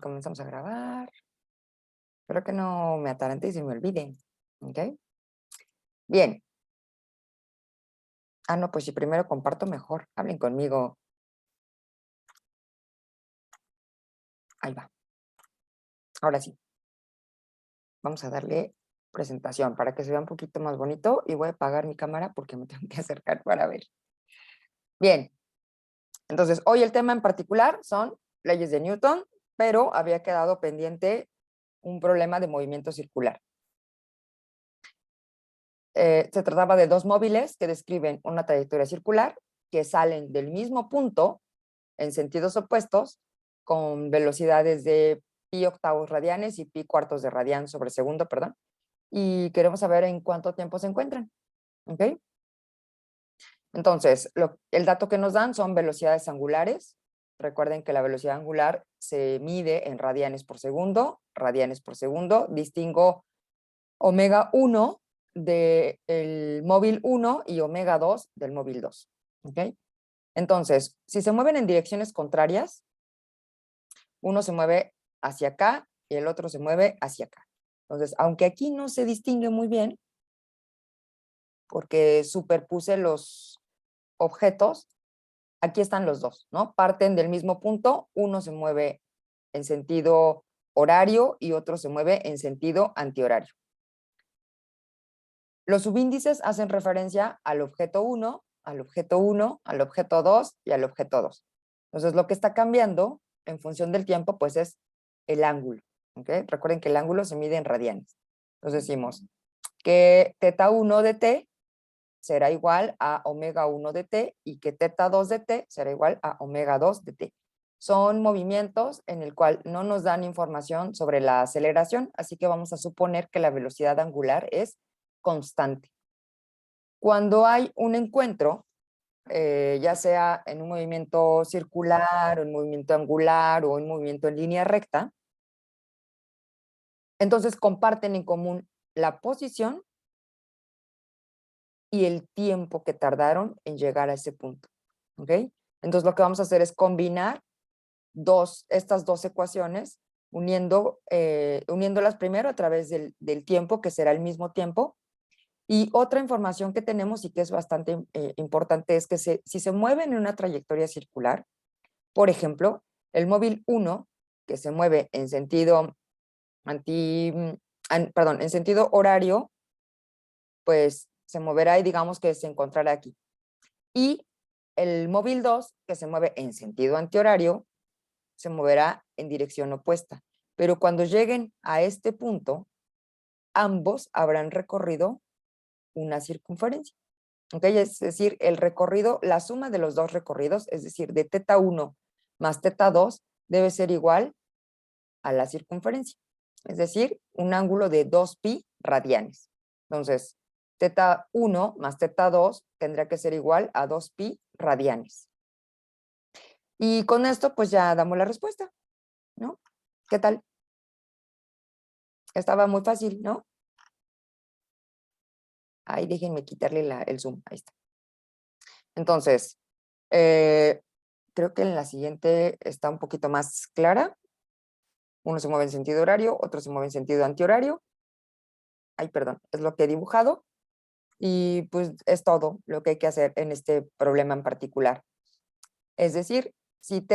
Comenzamos a grabar. Espero que no me atarante y se me olvide. ¿Ok? Bien. Ah, no, pues si primero comparto mejor. Hablen conmigo. Ahí va. Ahora sí. Vamos a darle presentación para que se vea un poquito más bonito y voy a apagar mi cámara porque me tengo que acercar para ver. Bien. Entonces, hoy el tema en particular son leyes de Newton, pero había quedado pendiente un problema de movimiento circular. Se trataba de dos móviles que describen una trayectoria circular que salen del mismo punto en sentidos opuestos con velocidades de pi octavos radianes y pi cuartos de radian sobre segundo, perdón, y queremos saber en cuánto tiempo se encuentran. ¿Ok? Entonces, el dato que nos dan son velocidades angulares. Recuerden que la velocidad angular se mide en radianes por segundo, Distingo omega 1 del móvil 1 y omega 2 del móvil 2. ¿Ok? Entonces, si se mueven en direcciones contrarias, uno se mueve hacia acá y el otro se mueve hacia acá. Entonces, aunque aquí no se distingue muy bien, porque superpuse los objetos, aquí están los dos, ¿no? Parten del mismo punto, uno se mueve en sentido horario y otro se mueve en sentido antihorario. Los subíndices hacen referencia al objeto 1, al objeto 1, al objeto 2 y al objeto 2. Entonces, lo que está cambiando en función del tiempo, pues es el ángulo. ¿Okay? Recuerden que el ángulo se mide en radianes. Entonces decimos que teta 1 de t será igual a omega 1 de t y que teta 2 de t será igual a omega 2 de t. Son movimientos en el cual no nos dan información sobre la aceleración, así que vamos a suponer que la velocidad angular es constante. Cuando hay un encuentro, ya sea en un movimiento circular, o en movimiento angular, o en movimiento en línea recta, entonces comparten en común la posición y el tiempo que tardaron en llegar a ese punto. ¿Ok? Entonces lo que vamos a hacer es combinar estas dos ecuaciones, uniéndolas primero a través del tiempo, que será el mismo tiempo. Y otra información que tenemos y que es bastante importante es que si se mueven en una trayectoria circular, por ejemplo, el móvil 1, que se mueve en sentido en sentido horario, pues se moverá y digamos que se encontrará aquí. Y el móvil 2, que se mueve en sentido antihorario, se moverá en dirección opuesta. Pero cuando lleguen a este punto, ambos habrán recorrido una circunferencia. ¿Okay? Es decir, el recorrido, la suma de los dos recorridos, es decir, de teta 1 más teta 2, debe ser igual a la circunferencia. Es decir, un ángulo de 2pi radianes. Entonces, teta 1 más teta 2 tendrá que ser igual a 2pi radianes. Y con esto, pues ya damos la respuesta, ¿no? ¿Qué tal? Estaba muy fácil, ¿no? Ahí déjenme quitarle el zoom, ahí está. Entonces, creo que en la siguiente está un poquito más clara. Uno se mueve en sentido horario, otro se mueve en sentido antihorario. Ay, perdón, es lo que he dibujado. Y pues es todo lo que hay que hacer en este problema en particular. Es decir, si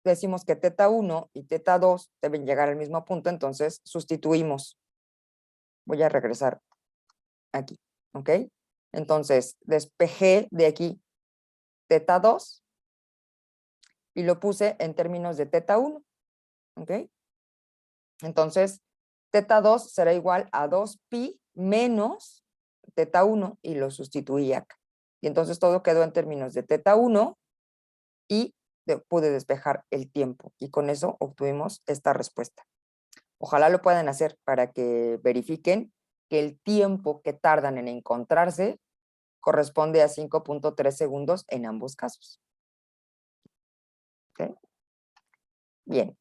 decimos que teta 1 y teta 2 deben llegar al mismo punto, entonces sustituimos. Voy a regresar aquí, ¿ok? Entonces despejé de aquí teta 2 y lo puse en términos de teta 1, ¿ok? Entonces, teta 2 será igual a 2pi menos teta 1 y lo sustituí acá. Y entonces todo quedó en términos de teta 1 y pude despejar el tiempo. Y con eso obtuvimos esta respuesta. Ojalá lo puedan hacer para que verifiquen que el tiempo que tardan en encontrarse corresponde a 5.3 segundos en ambos casos. ¿Okay? Bien.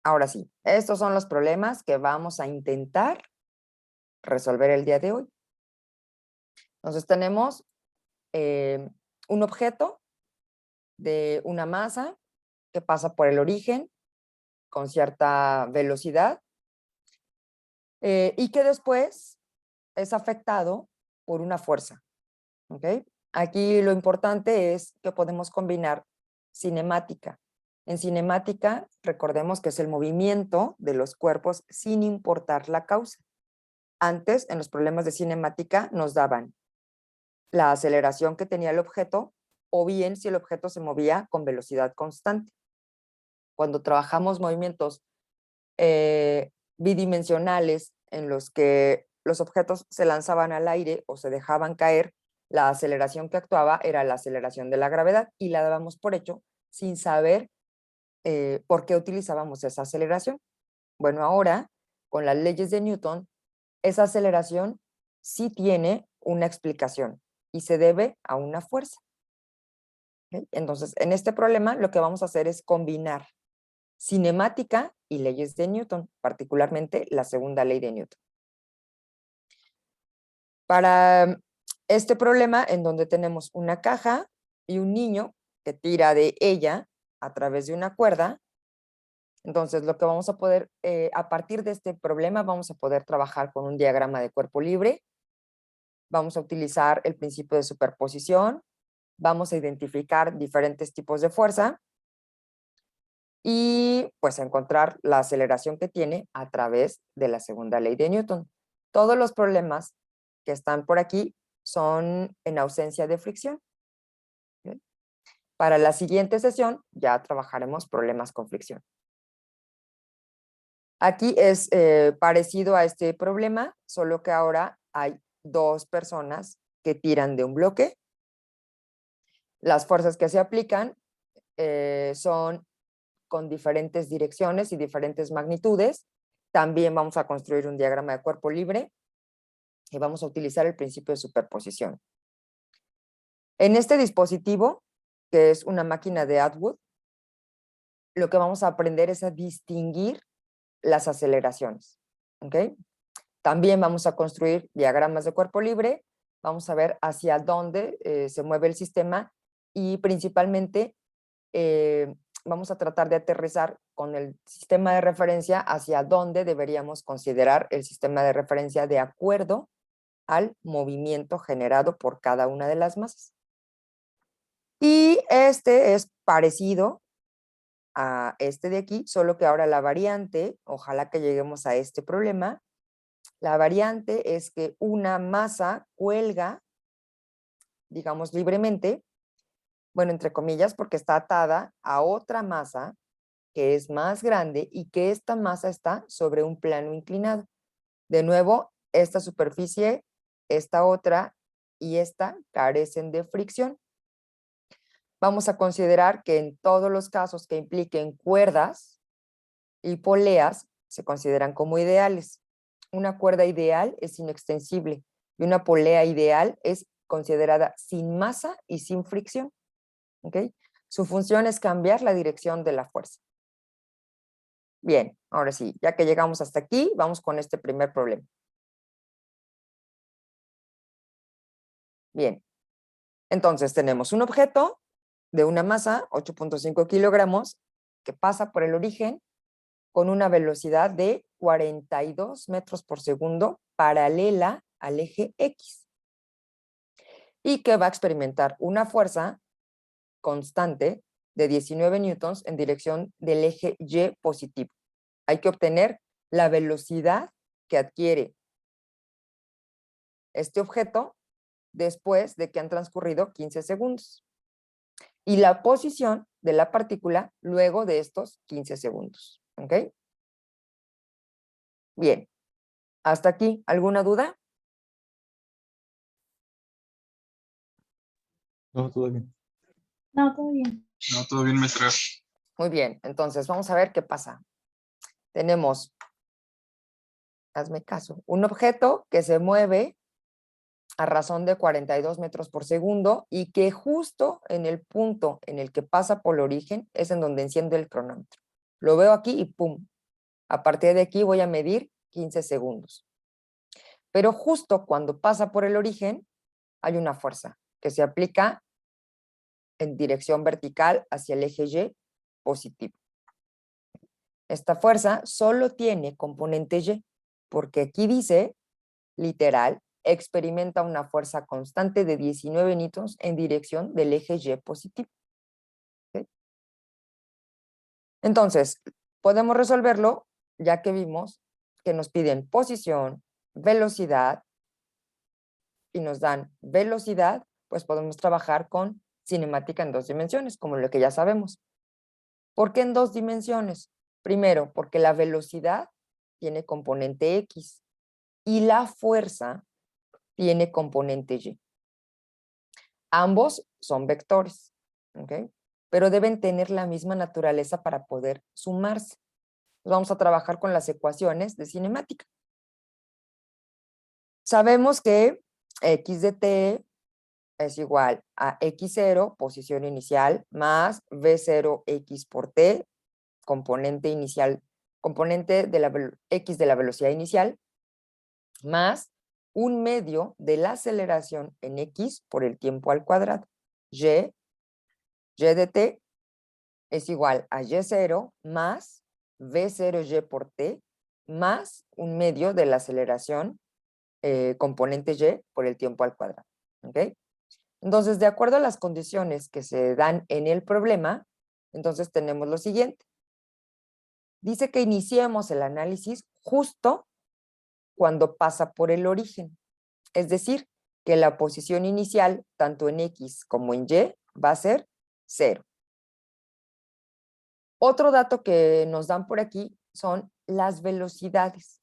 Ahora sí, estos son los problemas que vamos a intentar resolver el día de hoy. Entonces tenemos un objeto de una masa que pasa por el origen con cierta velocidad y que después es afectado por una fuerza. ¿Okay? Aquí lo importante es que podemos combinar cinemática. En cinemática, recordemos que es el movimiento de los cuerpos sin importar la causa. Antes, en los problemas de cinemática, nos daban la aceleración que tenía el objeto o bien si el objeto se movía con velocidad constante. Cuando trabajamos movimientos bidimensionales en los que los objetos se lanzaban al aire o se dejaban caer, la aceleración que actuaba era la aceleración de la gravedad y la dábamos por hecho sin saber por qué utilizábamos esa aceleración. Bueno, ahora, con las leyes de Newton, esa aceleración sí tiene una explicación y se debe a una fuerza. ¿Okay? Entonces, en este problema lo que vamos a hacer es combinar cinemática y leyes de Newton, particularmente la segunda ley de Newton. Para este problema en donde tenemos una caja y un niño que tira de ella a través de una cuerda, entonces lo que vamos a poder, a partir de este problema vamos a poder trabajar con un diagrama de cuerpo libre, vamos a utilizar el principio de superposición, vamos a identificar diferentes tipos de fuerza y pues encontrar la aceleración que tiene a través de la segunda ley de Newton. Todos los problemas que están por aquí son en ausencia de fricción. ¿Okay? Para la siguiente sesión ya trabajaremos problemas con fricción. Aquí es parecido a este problema, solo que ahora hay dos personas que tiran de un bloque. Las fuerzas que se aplican son con diferentes direcciones y diferentes magnitudes. También vamos a construir un diagrama de cuerpo libre y vamos a utilizar el principio de superposición. En este dispositivo, que es una máquina de Atwood, lo que vamos a aprender es a distinguir las aceleraciones. ¿Okay? También vamos a construir diagramas de cuerpo libre, vamos a ver hacia dónde se mueve el sistema y principalmente vamos a tratar de aterrizar con el sistema de referencia hacia dónde deberíamos considerar el sistema de referencia de acuerdo al movimiento generado por cada una de las masas. Y este es parecido a este de aquí, solo que ahora la variante, ojalá que lleguemos a este problema, la variante es que una masa cuelga, digamos libremente, bueno, entre comillas, porque está atada a otra masa que es más grande y que esta masa está sobre un plano inclinado. De nuevo, esta superficie, esta otra y esta carecen de fricción. Vamos a considerar que en todos los casos que impliquen cuerdas y poleas se consideran como ideales. Una cuerda ideal es inextensible y una polea ideal es considerada sin masa y sin fricción. ¿Okay? Su función es cambiar la dirección de la fuerza. Bien, ahora sí, ya que llegamos hasta aquí, vamos con este primer problema. Bien, entonces tenemos un objeto de una masa, 8.5 kilogramos, que pasa por el origen con una velocidad de 42 metros por segundo paralela al eje X y que va a experimentar una fuerza constante de 19 newtons en dirección del eje Y positivo. Hay que obtener la velocidad que adquiere este objeto después de que han transcurrido 15 segundos y la posición de la partícula luego de estos 15 segundos. ¿Ok? Bien, hasta aquí, ¿alguna duda? No, todo bien. No, todo bien. No, todo bien, maestra. Muy bien, entonces vamos a ver qué pasa. Tenemos, hazme caso, un objeto que se mueve a razón de 42 metros por segundo y que justo en el punto en el que pasa por el origen es en donde enciende el cronómetro. Lo veo aquí y ¡pum! A partir de aquí voy a medir 15 segundos. Pero justo cuando pasa por el origen hay una fuerza que se aplica en dirección vertical hacia el eje Y positivo. esta fuerza solo tiene componente Y, porque aquí dice, literal, experimenta una fuerza constante de 19 newtons en dirección del eje Y positivo. ¿Okay? Entonces, podemos resolverlo ya que vimos que nos piden posición, velocidad, y nos dan velocidad, pues podemos trabajar con cinemática en 2 dimensiones, como lo que ya sabemos. ¿Por qué en 2 dimensiones? Primero, porque la velocidad tiene componente X y la fuerza tiene componente Y. Ambos son vectores, ¿ok? Pero deben tener la misma naturaleza para poder sumarse. Vamos a trabajar con las ecuaciones de cinemática. Sabemos que x de t es igual a x0, posición inicial, más v0x por t, componente inicial, componente de la x de la velocidad inicial, más un medio de la aceleración en x por el tiempo al cuadrado. Y de t es igual a y0 más v0y por t, más un medio de la aceleración componente y por el tiempo al cuadrado. ¿Ok? Entonces, de acuerdo a las condiciones que se dan en el problema, entonces tenemos lo siguiente. Dice que iniciemos el análisis justo cuando pasa por el origen. Es decir, que la posición inicial, tanto en X como en Y, va a ser 0. Otro dato que nos dan por aquí son las velocidades.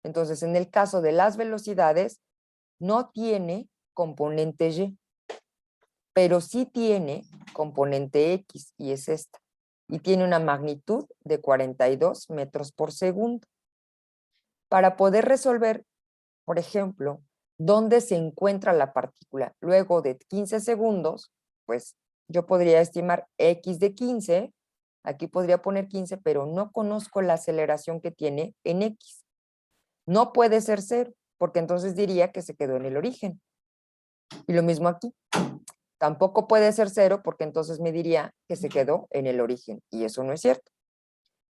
Entonces, en el caso de las velocidades, no tiene componente Y, pero sí tiene componente X, y es esta. Y tiene una magnitud de 42 metros por segundo. Para poder resolver, por ejemplo, dónde se encuentra la partícula luego de 15 segundos, pues yo podría estimar X de 15, aquí podría poner 15, pero no conozco la aceleración que tiene en X. No puede ser 0, porque entonces diría que se quedó en el origen. Y lo mismo aquí. Tampoco puede ser 0 porque entonces me diría que se quedó en el origen y eso no es cierto.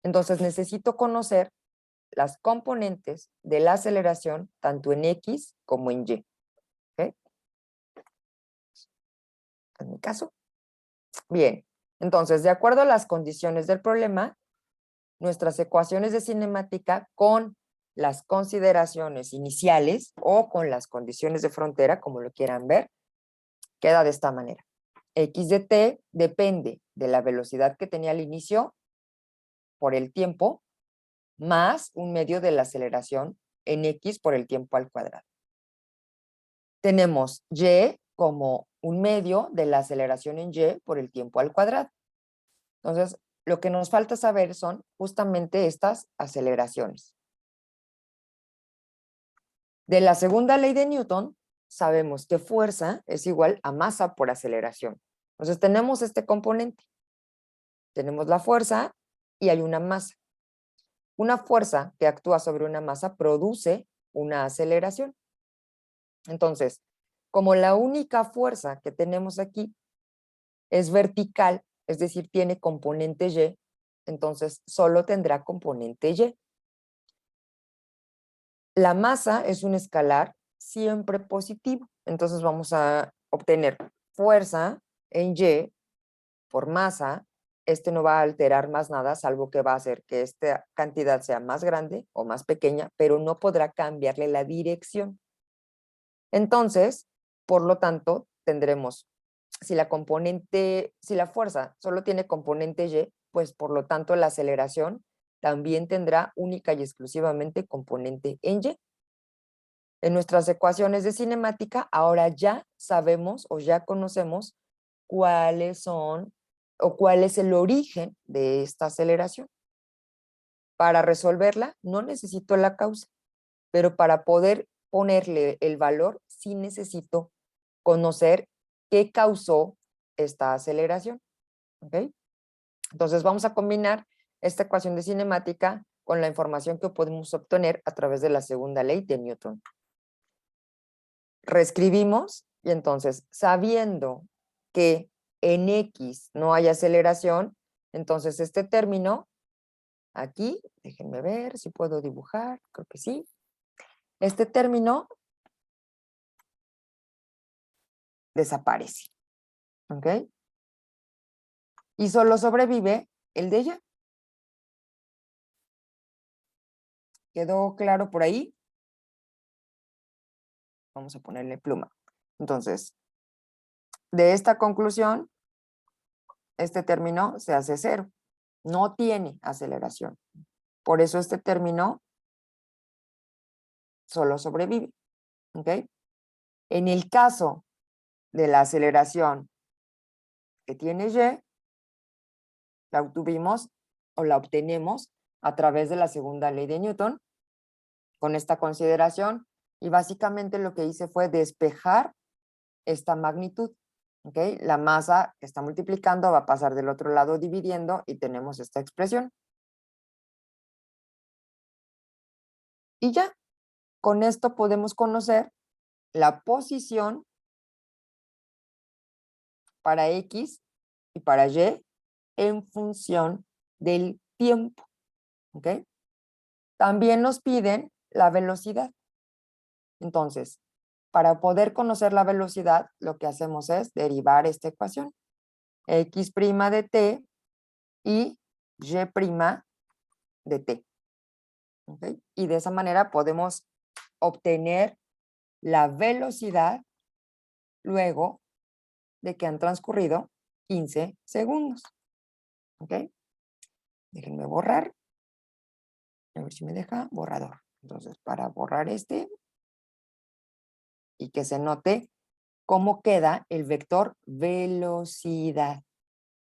Entonces necesito conocer las componentes de la aceleración tanto en X como en Y. ¿Okay? En mi caso. Bien, entonces de acuerdo a las condiciones del problema, nuestras ecuaciones de cinemática con las consideraciones iniciales o con las condiciones de frontera, como lo quieran ver, queda de esta manera. X de t depende de la velocidad que tenía al inicio por el tiempo, más un medio de la aceleración en X por el tiempo al cuadrado. Tenemos Y como un medio de la aceleración en Y por el tiempo al cuadrado. Entonces, lo que nos falta saber son justamente estas aceleraciones. De la segunda ley de Newton, sabemos que fuerza es igual a masa por aceleración. Entonces, tenemos este componente. Tenemos la fuerza y hay una masa. Una fuerza que actúa sobre una masa produce una aceleración. Entonces, como la única fuerza que tenemos aquí es vertical, es decir, tiene componente Y, entonces solo tendrá componente Y. La masa es un escalar siempre positivo, entonces vamos a obtener fuerza en Y por masa. Este no va a alterar más nada, salvo que va a hacer que esta cantidad sea más grande o más pequeña, pero no podrá cambiarle la dirección. Entonces, por lo tanto, tendremos, si la fuerza solo tiene componente Y, pues por lo tanto la aceleración también tendrá única y exclusivamente componente en Y. En nuestras ecuaciones de cinemática, ahora ya sabemos o ya conocemos cuáles son o cuál es el origen de esta aceleración. Para resolverla no necesito la causa, pero para poder ponerle el valor sí necesito conocer qué causó esta aceleración. ¿Okay? Entonces vamos a combinar esta ecuación de cinemática con la información que podemos obtener a través de la segunda ley de Newton. Reescribimos y entonces, sabiendo que en X no hay aceleración, entonces este término aquí, déjenme ver si puedo dibujar, creo que sí. Este término desaparece, ¿ok? Y solo sobrevive el de ella. ¿Quedó claro por ahí? Vamos a ponerle pluma. Entonces, de esta conclusión, este término se hace cero. No tiene aceleración. Por eso este término solo sobrevive, ¿ok? En el caso de la aceleración que tiene Y, la obtuvimos o la obtenemos a través de la segunda ley de Newton, con esta consideración, y básicamente lo que hice fue despejar esta magnitud, ¿ok? La masa que está multiplicando va a pasar del otro lado dividiendo y tenemos esta expresión. Y ya, con esto podemos conocer la posición para X y para Y en función del tiempo, ¿ok? También nos piden la velocidad. Entonces, para poder conocer la velocidad, lo que hacemos es derivar esta ecuación. X' de t y Y' de t. ¿Okay? Y de esa manera podemos obtener la velocidad luego de que han transcurrido 15 segundos. ¿Ok? Déjenme borrar. A ver si me deja borrador. Entonces, para borrar este y que se note cómo queda el vector velocidad.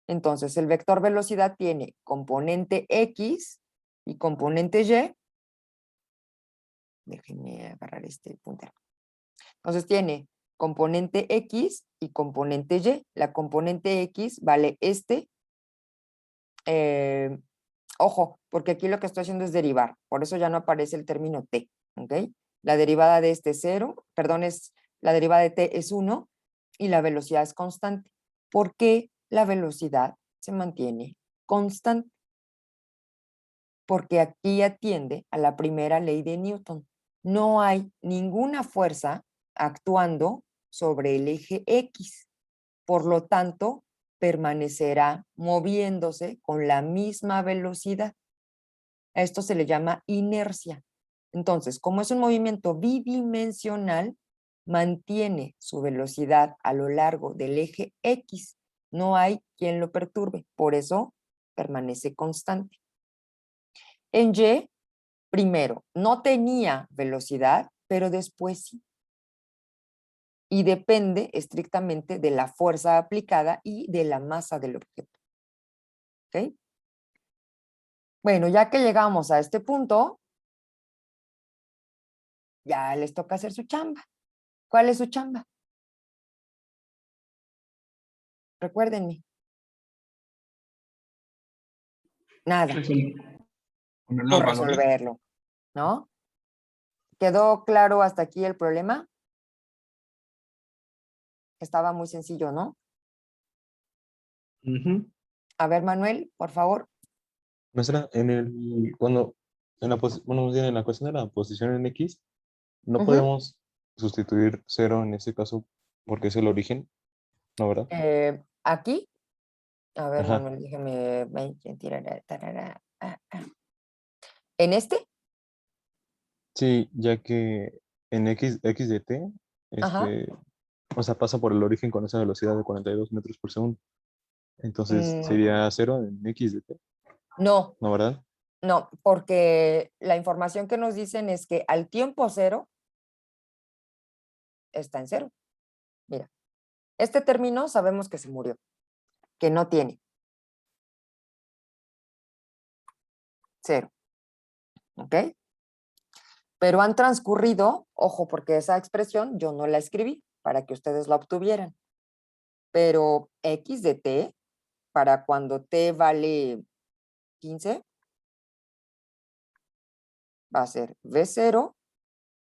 Entonces, el vector velocidad tiene componente X y componente Y. Déjenme agarrar este puntero. Entonces, tiene componente X y componente Y. La componente X vale este. Ojo, porque aquí lo que estoy haciendo es derivar. Por eso ya no aparece el término T. ¿Ok? La derivada de este 0, perdón, la derivada de T es 1 y la velocidad es constante. ¿Por qué la velocidad se mantiene constante? Porque aquí atiende a la primera ley de Newton. No hay ninguna fuerza actuando sobre el eje X. Por lo tanto, permanecerá moviéndose con la misma velocidad. A esto se le llama inercia. Entonces, como es un movimiento bidimensional, mantiene su velocidad a lo largo del eje X. No hay quien lo perturbe, por eso permanece constante. En Y, primero, no tenía velocidad, pero después sí. Y depende estrictamente de la fuerza aplicada y de la masa del objeto. ¿Ok? Bueno, ya que llegamos a este punto, ya les toca hacer su chamba. ¿Cuál es su chamba? Recuérdenme. Nada, Ponerlo por al manual. resolverlo, ¿no? ¿Quedó claro hasta aquí el problema? Estaba muy sencillo, ¿no? Ujú. A ver, Manuel, por favor. Maestra, bueno, más bien en la cuestión de la posición en X, no Ujú. podemos sustituir cero en este caso porque es el origen, ¿no, verdad? Aquí, a ver, Ajá, Manuel, déjame. ¿En este? sí, ya que en X de t, Ajá. o sea, pasa por el origen con esa velocidad de 42 metros por segundo. Entonces Mm, sería cero en X de t, no, ¿no, verdad? no, porque la información que nos dicen es que al tiempo cero está en cero. Mira, este término sabemos que se murió, que no tiene cero, ¿ok? Pero han transcurrido, ojo, porque esa expresión yo no la escribí para que ustedes la obtuvieran, pero X de t, para cuando t vale 15, va a ser V0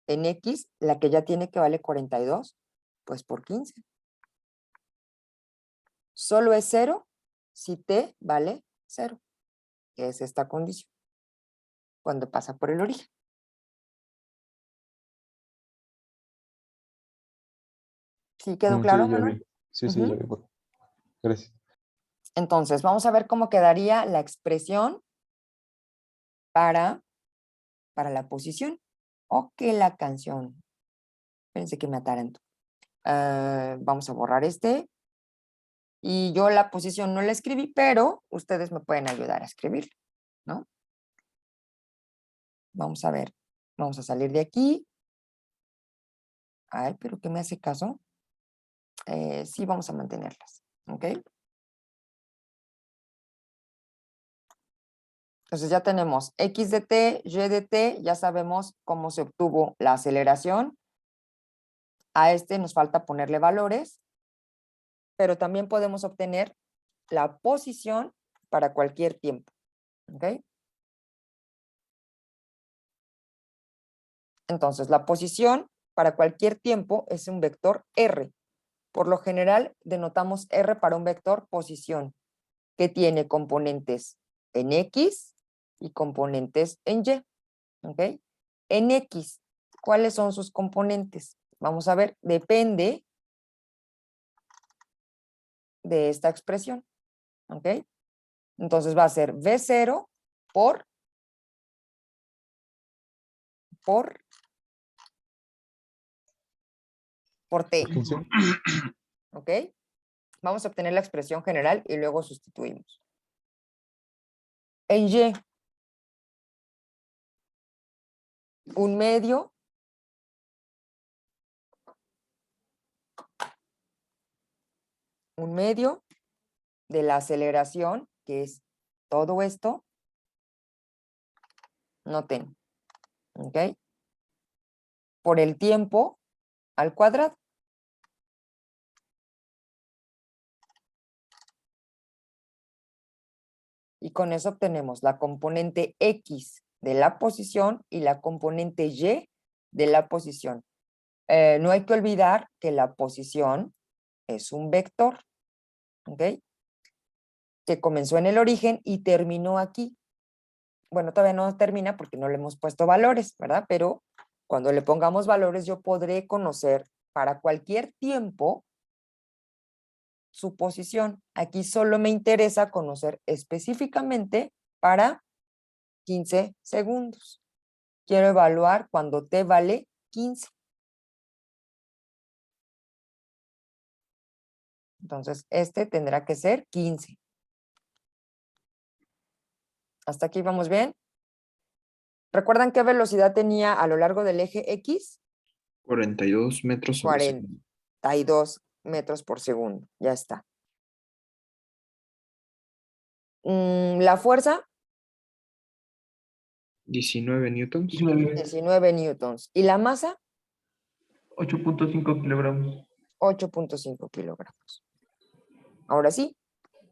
en X, la que ya tiene que vale 42, pues por 15. Solo es cero si t vale 0, que es esta condición. cuando pasa por el origen. ¿Sí quedó Sí, claro, ya Manuel? vi. Sí, sí, ya vi. Gracias. Entonces, vamos a ver cómo quedaría la expresión para la posición. O que la canción. Espérense que me ataranto. Vamos a borrar este. Y yo la posición no la escribí, pero ustedes me pueden ayudar a escribir, ¿no? Vamos a ver. Vamos a salir de aquí. Ay, pero ¿qué me hace caso? Sí, vamos a mantenerlas. ¿Ok? Entonces ya tenemos x de t, y de t, ya sabemos cómo se obtuvo la aceleración. A este nos falta ponerle valores, pero también podemos obtener la posición para cualquier tiempo. ¿Ok? Entonces, la posición para cualquier tiempo es un vector R. Por lo general, denotamos R para un vector posición, que tiene componentes en X y componentes en Y. ¿Ok? En X, ¿cuáles son sus componentes? Vamos a ver, depende de esta expresión. ¿Ok? Entonces va a ser V0 por T. ¿Por 15? ¿Ok? Vamos a obtener la expresión general y luego sustituimos. En Y, un medio de la aceleración, que es todo esto, noten, ¿ok? Por el tiempo al cuadrado. Y con eso obtenemos la componente X de la posición y la componente Y de la posición. No hay que olvidar que la posición es un vector, ¿ok? Que comenzó en el origen y terminó aquí. Bueno, todavía no termina porque no le hemos puesto valores, ¿verdad? Pero cuando le pongamos valores yo podré conocer para cualquier tiempo su posición. Aquí solo me interesa conocer específicamente para 15 segundos. Quiero evaluar cuando t vale 15. Entonces, este tendrá que ser 15. ¿Hasta aquí vamos bien? ¿Recuerdan qué velocidad tenía a lo largo del eje X? 42 metros sobre segundo. 42 metros por segundo. Ya está. La fuerza, 19 newtons. 19 newtons. ¿Y la masa? 8.5 kilogramos. 8.5 kilogramos. Ahora sí,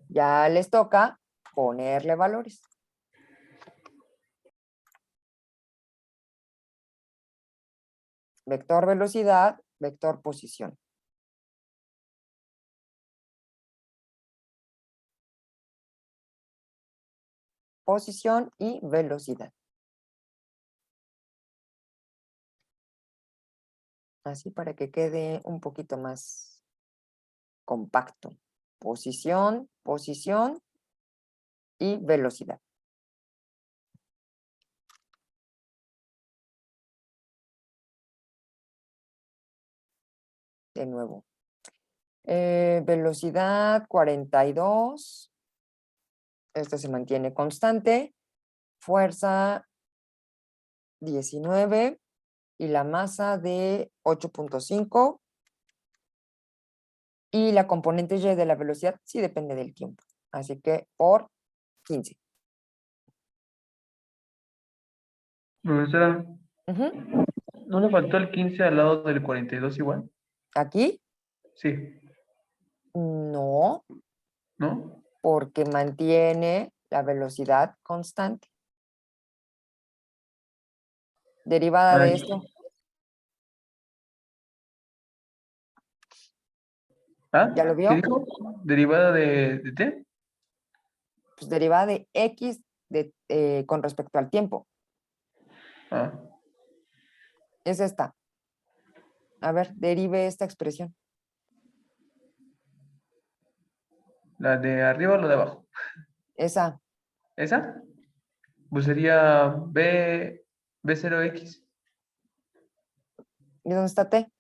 ya les toca ponerle valores. Vector velocidad, vector posición. Posición y velocidad. Así para que quede un poquito más compacto. Posición, posición y velocidad. De nuevo. Velocidad 42. Este se mantiene constante. Fuerza 19 y la masa de 8.5. Y la componente y de la velocidad sí depende del tiempo. Así que por 15. Profesora, Ujú. ¿no le faltó el 15 al lado del 42 igual? Aquí Sí, no, ¿no? porque mantiene la velocidad constante. Derivada de Ay, esto, ¿ah? ¿ya lo ¿Qué vio? dijo? ¿Derivada de t? Pues derivada de x con respecto al tiempo. Ah, Es esta. A ver, derive esta expresión. ¿la de arriba o la de abajo? Esa. ¿Esa? Pues sería B0X. ¿Y dónde está T?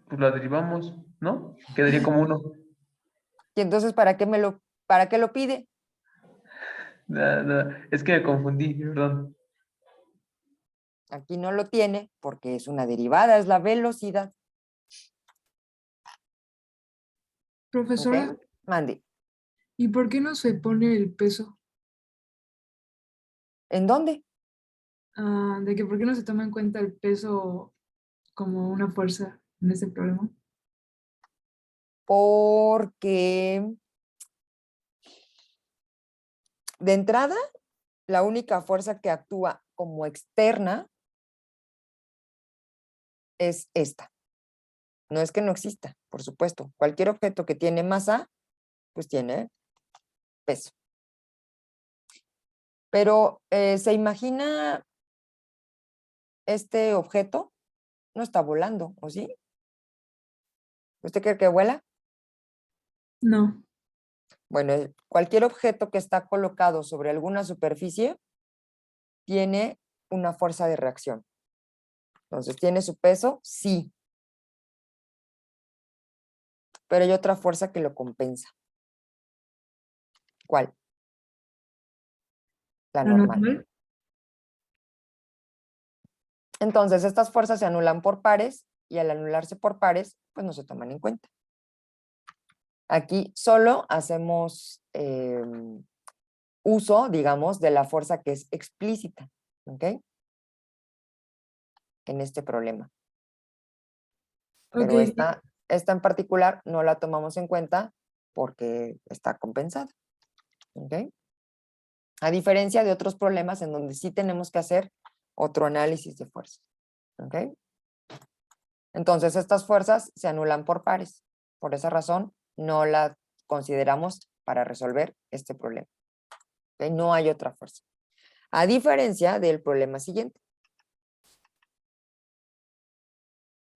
Pues la derivamos, ¿no? Quedaría como 1. Y entonces, para qué lo pide? Es que me confundí, perdón. Aquí no lo tiene porque es una derivada, es la velocidad. Profesora, ¿Ok? Mande. ¿y por qué no se pone el peso? ¿En dónde? De que por qué no se toma en cuenta el peso como una fuerza en ese problema. Porque de entrada, la única fuerza que actúa como externa es esta. No es que no exista, por supuesto. Cualquier objeto que tiene masa, pues tiene peso. Pero ¿se imagina este objeto? No está volando, ¿o sí? ¿Usted cree que vuela? No. Bueno, cualquier objeto que está colocado sobre alguna superficie tiene una fuerza de reacción. Entonces, ¿tiene su peso? Sí. Pero hay otra fuerza que lo compensa. ¿Cuál? La ¿La normal. normal? Entonces, estas fuerzas se anulan por pares y al anularse por pares, pues no se toman en cuenta. Aquí solo hacemos uso, digamos, de la fuerza que es explícita, ¿ok? En este problema. Pero Ok, esta en particular no la tomamos en cuenta porque está compensada, ¿ok? A diferencia de otros problemas en donde sí tenemos que hacer otro análisis de fuerzas, ¿ok? Entonces, estas fuerzas se anulan por pares. Por esa razón, no la consideramos para resolver este problema. ¿Ok? No hay otra fuerza. A diferencia del problema siguiente.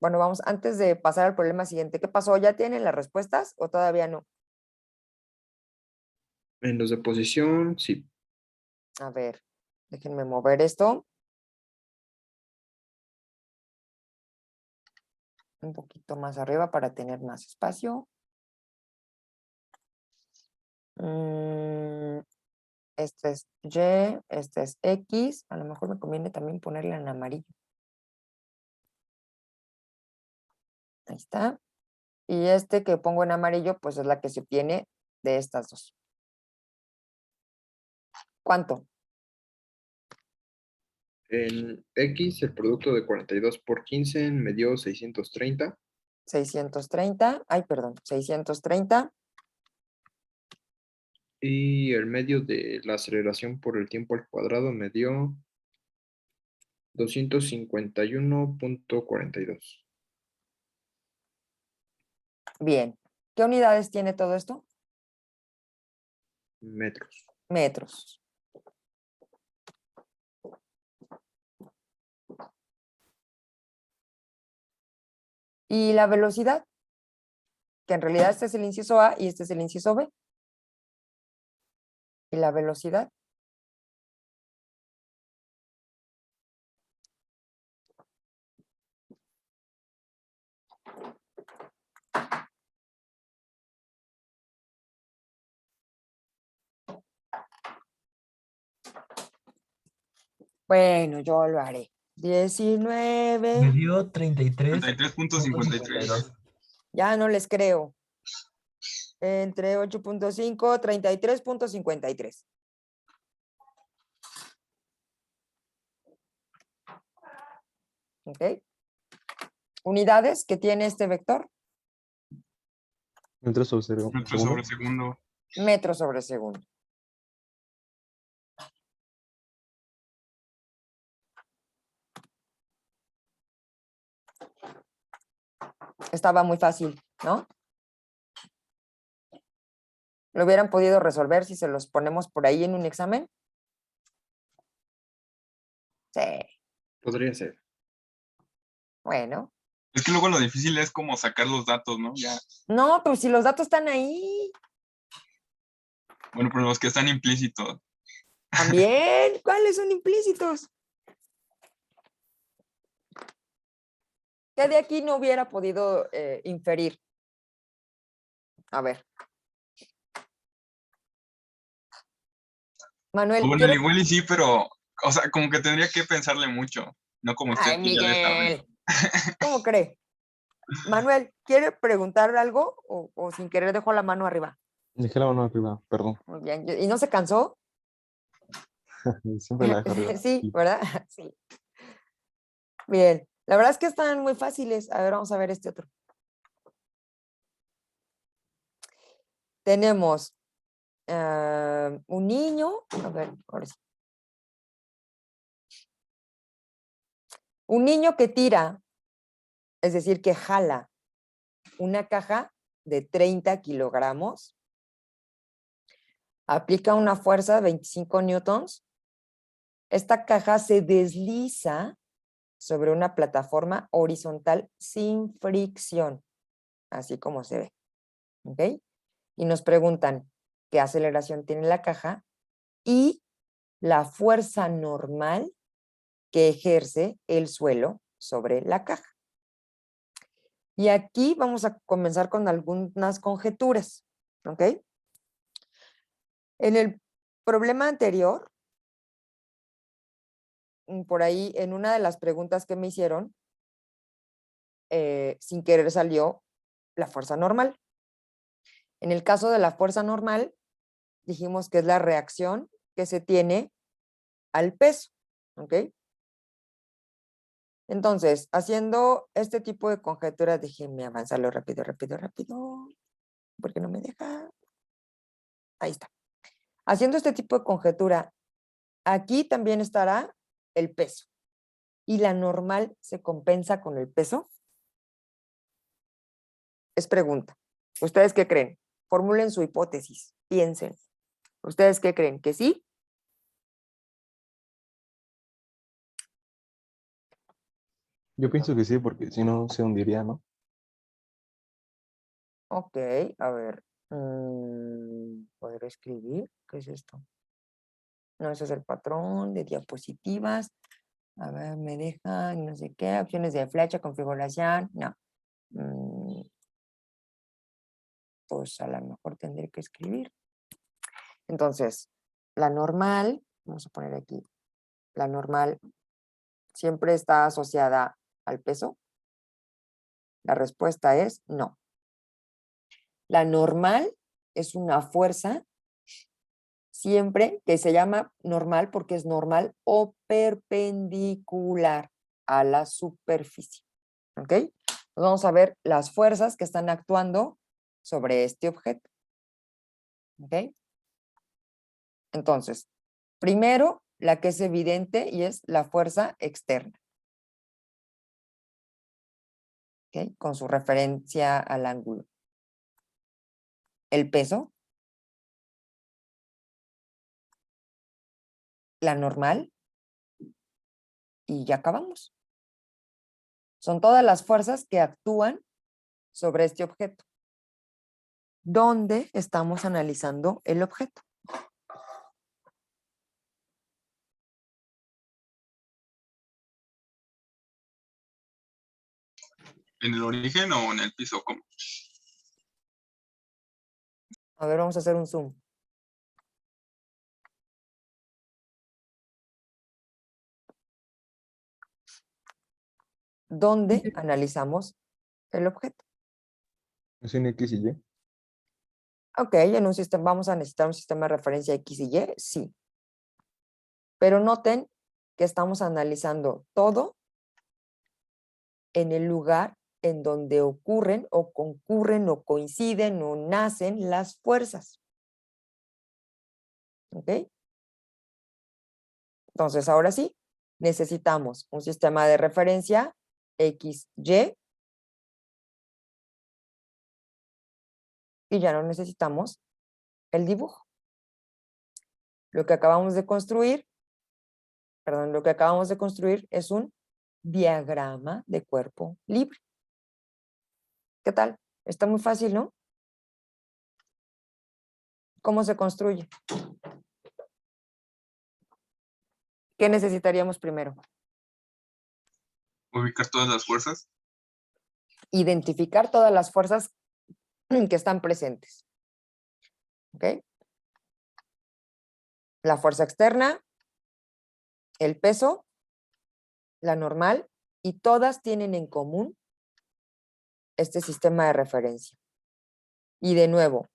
Bueno, vamos, antes de pasar al problema siguiente, ¿qué pasó? ¿Ya tienen las respuestas o todavía no? En los de posición, sí. A ver, déjenme mover esto un poquito más arriba para tener más espacio. Este es Y, este es X. A lo mejor me conviene también ponerla en amarillo. Ahí está. Y este que pongo en amarillo, pues es la que se obtiene de estas dos. ¿Cuánto? En X, el producto de 42 por 15 me dio 630. 630. Ay, perdón, 630. Y el medio de la aceleración por el tiempo al cuadrado me dio 251.42 Bien. ¿Qué unidades tiene todo esto? metros. Metros. ¿Y la velocidad? Que en realidad este es el inciso A y este es el inciso B. ¿Y la velocidad? Bueno, yo lo haré. 19. Me dio 33. 33.53. Ya no les creo. Entre 8.5, 33.53. ¿Ok? Unidades que tiene este vector. Metros sobre Metros segundo. sobre segundo. Metros sobre segundo. Estaba muy fácil, ¿no? ¿Lo hubieran podido resolver si se los ponemos por ahí en un examen? Sí, Podría ser. bueno. Es que luego lo difícil es como sacar los datos, ¿no? Ya. No, pues si los datos están ahí, Bueno, pero los que están implícitos. también, ¿cuáles son implícitos? ¿Qué de aquí no hubiera podido inferir? A ver. Manuel, Bueno, ¿quieres? igual y sí, pero, o sea, como que tendría que pensarle mucho. No como usted Ay, que ya le sabe. Miguel, ¿cómo cree? Manuel, ¿quiere preguntar algo o sin querer dejó la mano arriba? Dejé la mano arriba, perdón. Muy bien. ¿Y no se cansó? Siempre la dejo arriba. Sí, ¿verdad? Sí. Bien. La verdad es que están muy fáciles. A ver, vamos a ver este otro. Tenemos un niño. A ver, ahora sí. Un niño que tira, es decir, que jala una caja de 30 kilogramos, aplica una fuerza de 25 newtons. Esta caja se desliza sobre una plataforma horizontal sin fricción, así como se ve. ¿Ok? Y nos preguntan qué aceleración tiene la caja y la fuerza normal que ejerce el suelo sobre la caja. Y aquí vamos a comenzar con algunas conjeturas. ¿Ok? En el problema anterior, por ahí, en una de las preguntas que me hicieron, sin querer salió la fuerza normal. En el caso de la fuerza normal, dijimos que es la reacción que se tiene al peso. ¿Ok? Entonces, haciendo este tipo de conjeturas, déjenme avanzarlo rápido, rápido, rápido, porque no me deja. Ahí está. Haciendo este tipo de conjetura, aquí también estará el peso. ¿Y la normal se compensa con el peso? Es pregunta. ¿Ustedes qué creen? Formulen su hipótesis, piensen. ¿Ustedes qué creen? ¿Que sí? Yo pienso que sí, porque si no se hundiría, ¿no? Ok, a ver. ¿Poder escribir? ¿Qué es esto? No, ese es el patrón de diapositivas. A ver, me deja no sé qué, opciones de flecha, configuración. No. Pues a lo mejor tendré que escribir. Entonces, la normal, vamos a poner aquí, la normal siempre está asociada al peso. La respuesta es no. La normal es una fuerza siempre que se llama normal porque es normal o perpendicular a la superficie. ¿Ok? Pues vamos a ver las fuerzas que están actuando sobre este objeto. ¿Ok? Entonces, primero, la que es evidente y es la fuerza externa. ¿Ok? Con su referencia al ángulo. El peso. La normal. Y ya acabamos. Son todas las fuerzas que actúan sobre este objeto. ¿Dónde estamos analizando el objeto? ¿En el origen o en el piso? ¿Cómo? A ver, vamos a hacer un zoom. ¿Dónde analizamos el objeto? Es en X y Y. Ok, en un sistema, vamos a necesitar un sistema de referencia X y Y, sí. Pero noten que estamos analizando todo en el lugar en donde ocurren o concurren o coinciden o nacen las fuerzas. ¿Ok? Entonces, ahora sí, necesitamos un sistema de referencia X, Y, y ya no necesitamos el dibujo. Lo que acabamos de construir perdón, lo que acabamos de construir es un diagrama de cuerpo libre. ¿Qué tal? Está muy fácil, ¿no? ¿Cómo se construye? ¿Qué necesitaríamos primero? Ubicar todas las fuerzas. Identificar todas las fuerzas que están presentes. ¿Ok? La fuerza externa, el peso, la normal, y todas tienen en común este sistema de referencia. Y de nuevo,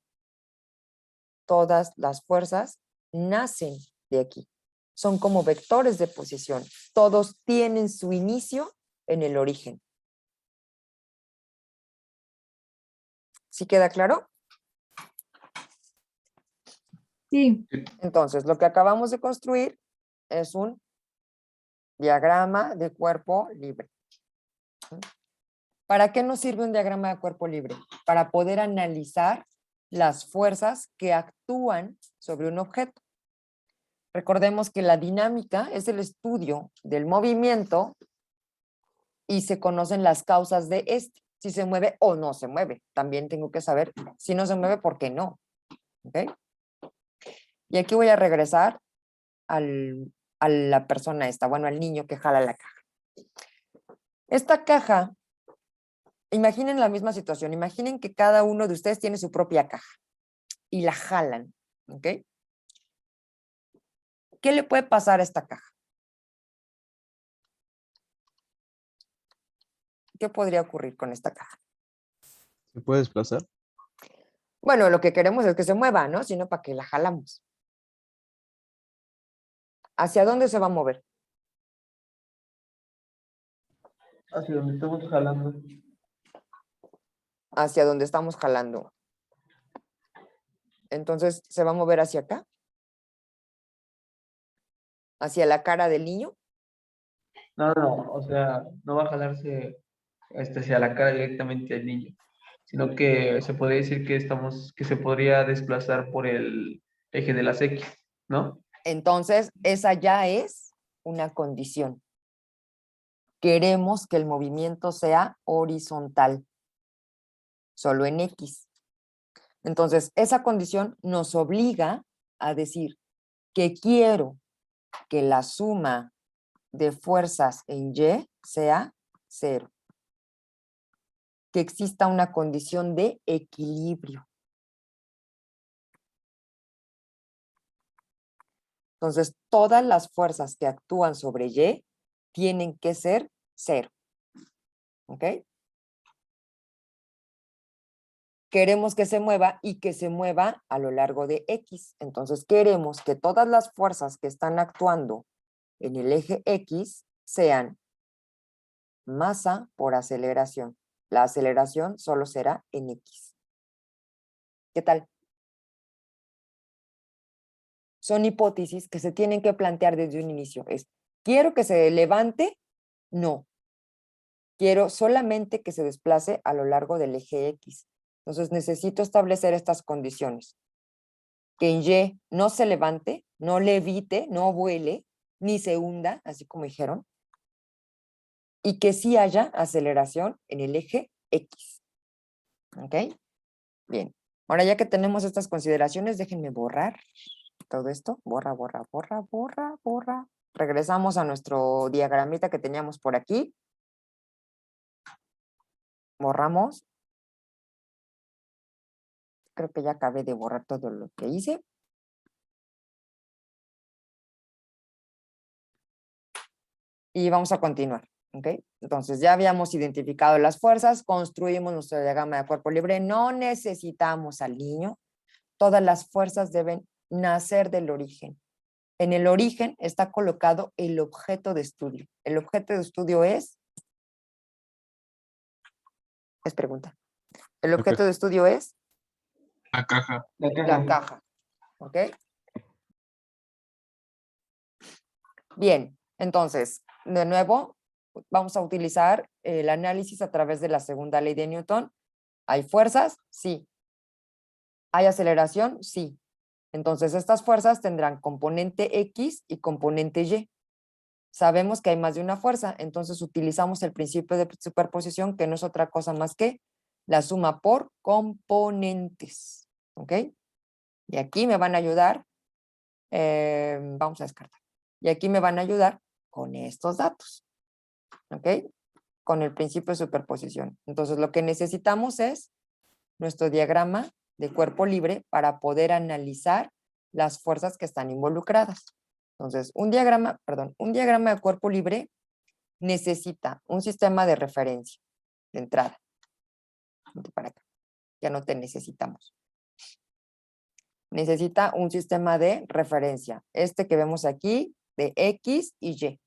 todas las fuerzas nacen de aquí. Son como vectores de posición. Todos tienen su inicio en el origen. ¿Sí queda claro? Sí, Entonces, lo que acabamos de construir es un diagrama de cuerpo libre. ¿Para qué nos sirve un diagrama de cuerpo libre? Para poder analizar las fuerzas que actúan sobre un objeto. Recordemos que la dinámica es el estudio del movimiento y se conocen las causas de este, si se mueve o no se mueve. También tengo que saber si no se mueve, ¿por qué no? ¿Ok? Y aquí voy a regresar a la persona esta, bueno, al niño que jala la caja. Esta caja, imaginen la misma situación, imaginen que cada uno de ustedes tiene su propia caja y la jalan, ¿ok? ¿Qué le puede pasar a esta caja? ¿Qué podría ocurrir con esta caja? ¿Se puede desplazar? Bueno, lo que queremos es que se mueva, ¿no? Si no, ¿para qué la jalamos? ¿Hacia dónde se va a mover? Hacia donde estamos jalando. Hacia donde estamos jalando. Entonces, ¿se va a mover hacia acá? ¿Hacia la cara del niño? No, o sea, no va a jalarse hacia la cara directamente al niño, sino que se podría decir que se podría desplazar por el eje de las X, ¿no? Entonces, esa ya es una condición. Queremos que el movimiento sea horizontal, solo en X. Entonces, esa condición nos obliga a decir que quiero que la suma de fuerzas en Y sea 0. Que exista una condición de equilibrio. Entonces, todas las fuerzas que actúan sobre Y tienen que ser 0. ¿Ok? Queremos que se mueva y que se mueva a lo largo de X. Entonces, queremos que todas las fuerzas que están actuando en el eje X sean masa por aceleración. La aceleración solo será en X. ¿Qué tal? Son hipótesis que se tienen que plantear desde un inicio. ¿Quiero que se levante? No. Quiero solamente que se desplace a lo largo del eje X. Entonces necesito establecer estas condiciones. Que en Y no se levante, no levite, no vuele, ni se hunda, así como dijeron. Y que sí haya aceleración en el eje X. ¿Ok? Bien. Ahora ya que tenemos estas consideraciones, déjenme borrar todo esto. Borra, borra, borra, borra, borra. Regresamos a nuestro diagramita que teníamos por aquí. Borramos. Creo que ya acabé de borrar todo lo que hice. Y vamos a continuar. ¿Ok? Entonces ya habíamos identificado las fuerzas, construimos nuestro diagrama de cuerpo libre. No necesitamos al niño. Todas las fuerzas deben nacer del origen. En el origen está colocado el objeto de estudio. El objeto de estudio es pregunta. El objeto de estudio es La caja. la caja. ¿Ok? Bien, entonces, de nuevo, vamos a utilizar el análisis a través de la segunda ley de Newton. ¿Hay fuerzas? Sí. ¿Hay aceleración? Sí. Entonces, estas fuerzas tendrán componente X y componente Y. sabemos que hay más de una fuerza, entonces utilizamos el principio de superposición, que no es otra cosa más que la suma por componentes, ¿ok? Y aquí me van a ayudar, vamos a descartar, y aquí me van a ayudar con estos datos, ¿ok? Con el principio de superposición. Entonces, lo que necesitamos es nuestro diagrama de cuerpo libre para poder analizar las fuerzas que están involucradas. Entonces, un diagrama de cuerpo libre necesita un sistema de referencia de entrada. Vente para acá. Ya no te necesitamos. Necesita un sistema de referencia. Este que vemos aquí, de X y Y.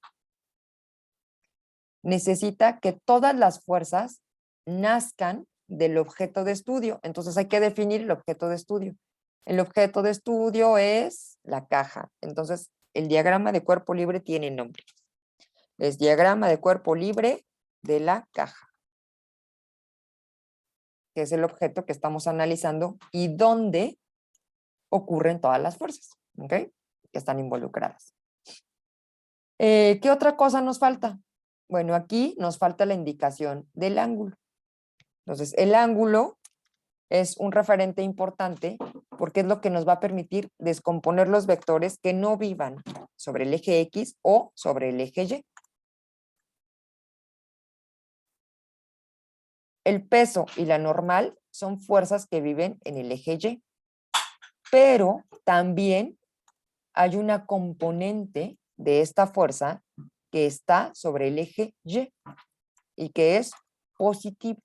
Necesita que todas las fuerzas nazcan del objeto de estudio. Entonces hay que definir el objeto de estudio. El objeto de estudio es la caja. Entonces el diagrama de cuerpo libre tiene nombre. Es diagrama de cuerpo libre de la caja, que es el objeto que estamos analizando y donde ocurren todas las fuerzas, ¿ok? Que están involucradas. ¿Qué otra cosa nos falta? Bueno, aquí nos falta la indicación del ángulo. Entonces, el ángulo es un referente importante porque es lo que nos va a permitir descomponer los vectores que no vivan sobre el eje X o sobre el eje Y. El peso y la normal son fuerzas que viven en el eje Y, pero también hay una componente de esta fuerza que está sobre el eje y que es positivo.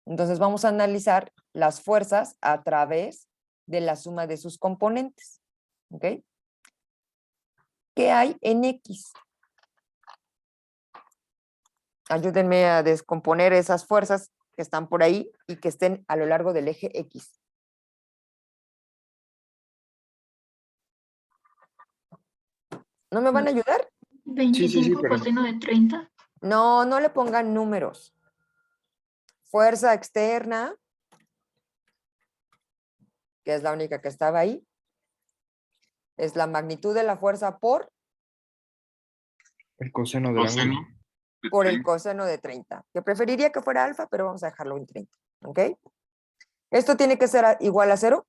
Entonces vamos a analizar las fuerzas a través de la suma de sus componentes. ¿Ok? ¿Qué hay en X? Ayúdenme a descomponer esas fuerzas que están por ahí y que estén a lo largo del eje X. ¿No me van a ayudar? 25 pero coseno de 30. No, no le pongan números. Fuerza externa, que es la única que estaba ahí, es la magnitud de la fuerza por el coseno del Coseno ángulo. de el 30. coseno de 30, que preferiría que fuera alfa, pero vamos a dejarlo en 30, ¿ok? ¿Esto tiene que ser igual a 0?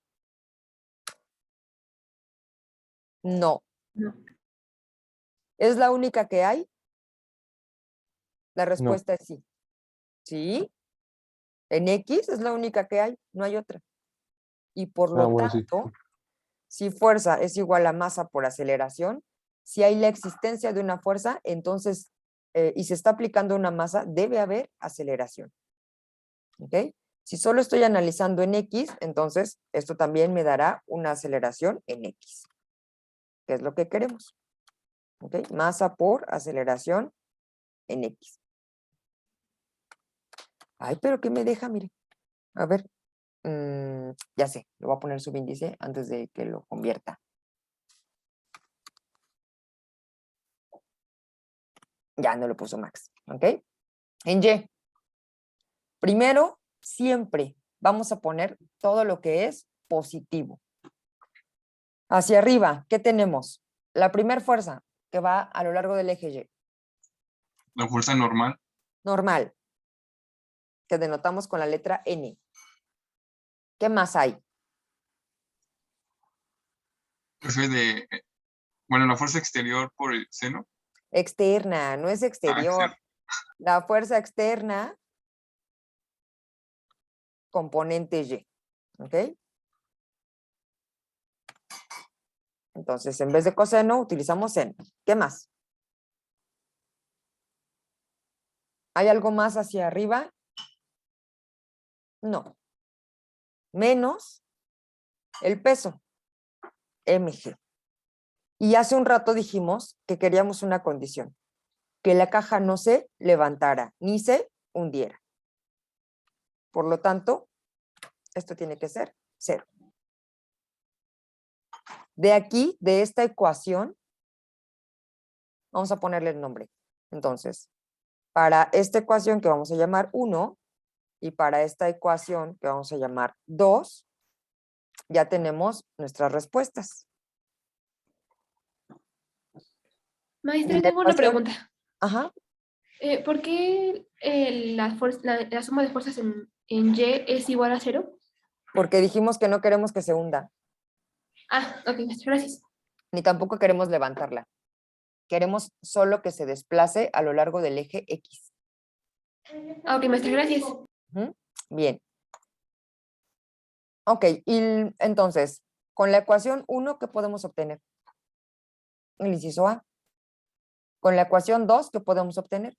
No. No. ¿Es la única que hay? La respuesta es sí. ¿Sí? En X es la única que hay, no hay otra. Y por lo Bueno, sí. tanto, si fuerza es igual a masa por aceleración, si hay la existencia de una fuerza, entonces, y se está aplicando una masa, debe haber aceleración. ¿Ok? Si solo estoy analizando en X, entonces esto también me dará una aceleración en X, que es lo que queremos. ¿Ok? Masa por aceleración en X. Ay, pero ¿qué me deja? Mire. A ver. Ya sé, le voy a poner subíndice antes de que lo convierta. Ya no lo puso Max. ¿Ok? En Y. Primero, siempre vamos a poner todo lo que es positivo. Hacia arriba, ¿qué tenemos? La primera fuerza que va a lo largo del eje Y. La fuerza normal. Normal, que denotamos con la letra N. ¿Qué más hay? Bueno, la fuerza exterior por el seno. Externa, no es exterior. Externo. La fuerza externa, componente Y. ¿Ok? Entonces, en vez de coseno, utilizamos seno. ¿Qué más? ¿Hay algo más hacia arriba? No. Menos el peso, mg. Y hace un rato dijimos que queríamos una condición, que la caja no se levantara ni se hundiera. Por lo tanto, esto tiene que ser 0. De aquí, de esta ecuación, vamos a ponerle el nombre. Entonces, para esta ecuación que vamos a llamar 1 y para esta ecuación que vamos a llamar 2, ya tenemos nuestras respuestas. Maestra, Y la tengo una ecuación, pregunta. ajá, ¿Por qué la suma de fuerzas en Y es igual a 0? porque dijimos que no queremos que se hunda, Ah, ok, maestra, gracias. ni tampoco queremos levantarla. Queremos solo que se desplace a lo largo del eje X. Ah, ok, maestra, gracias. Ujú. Bien. Ok, y entonces, con la ecuación 1, ¿qué podemos obtener? El inciso A. Con la ecuación 2, ¿qué podemos obtener?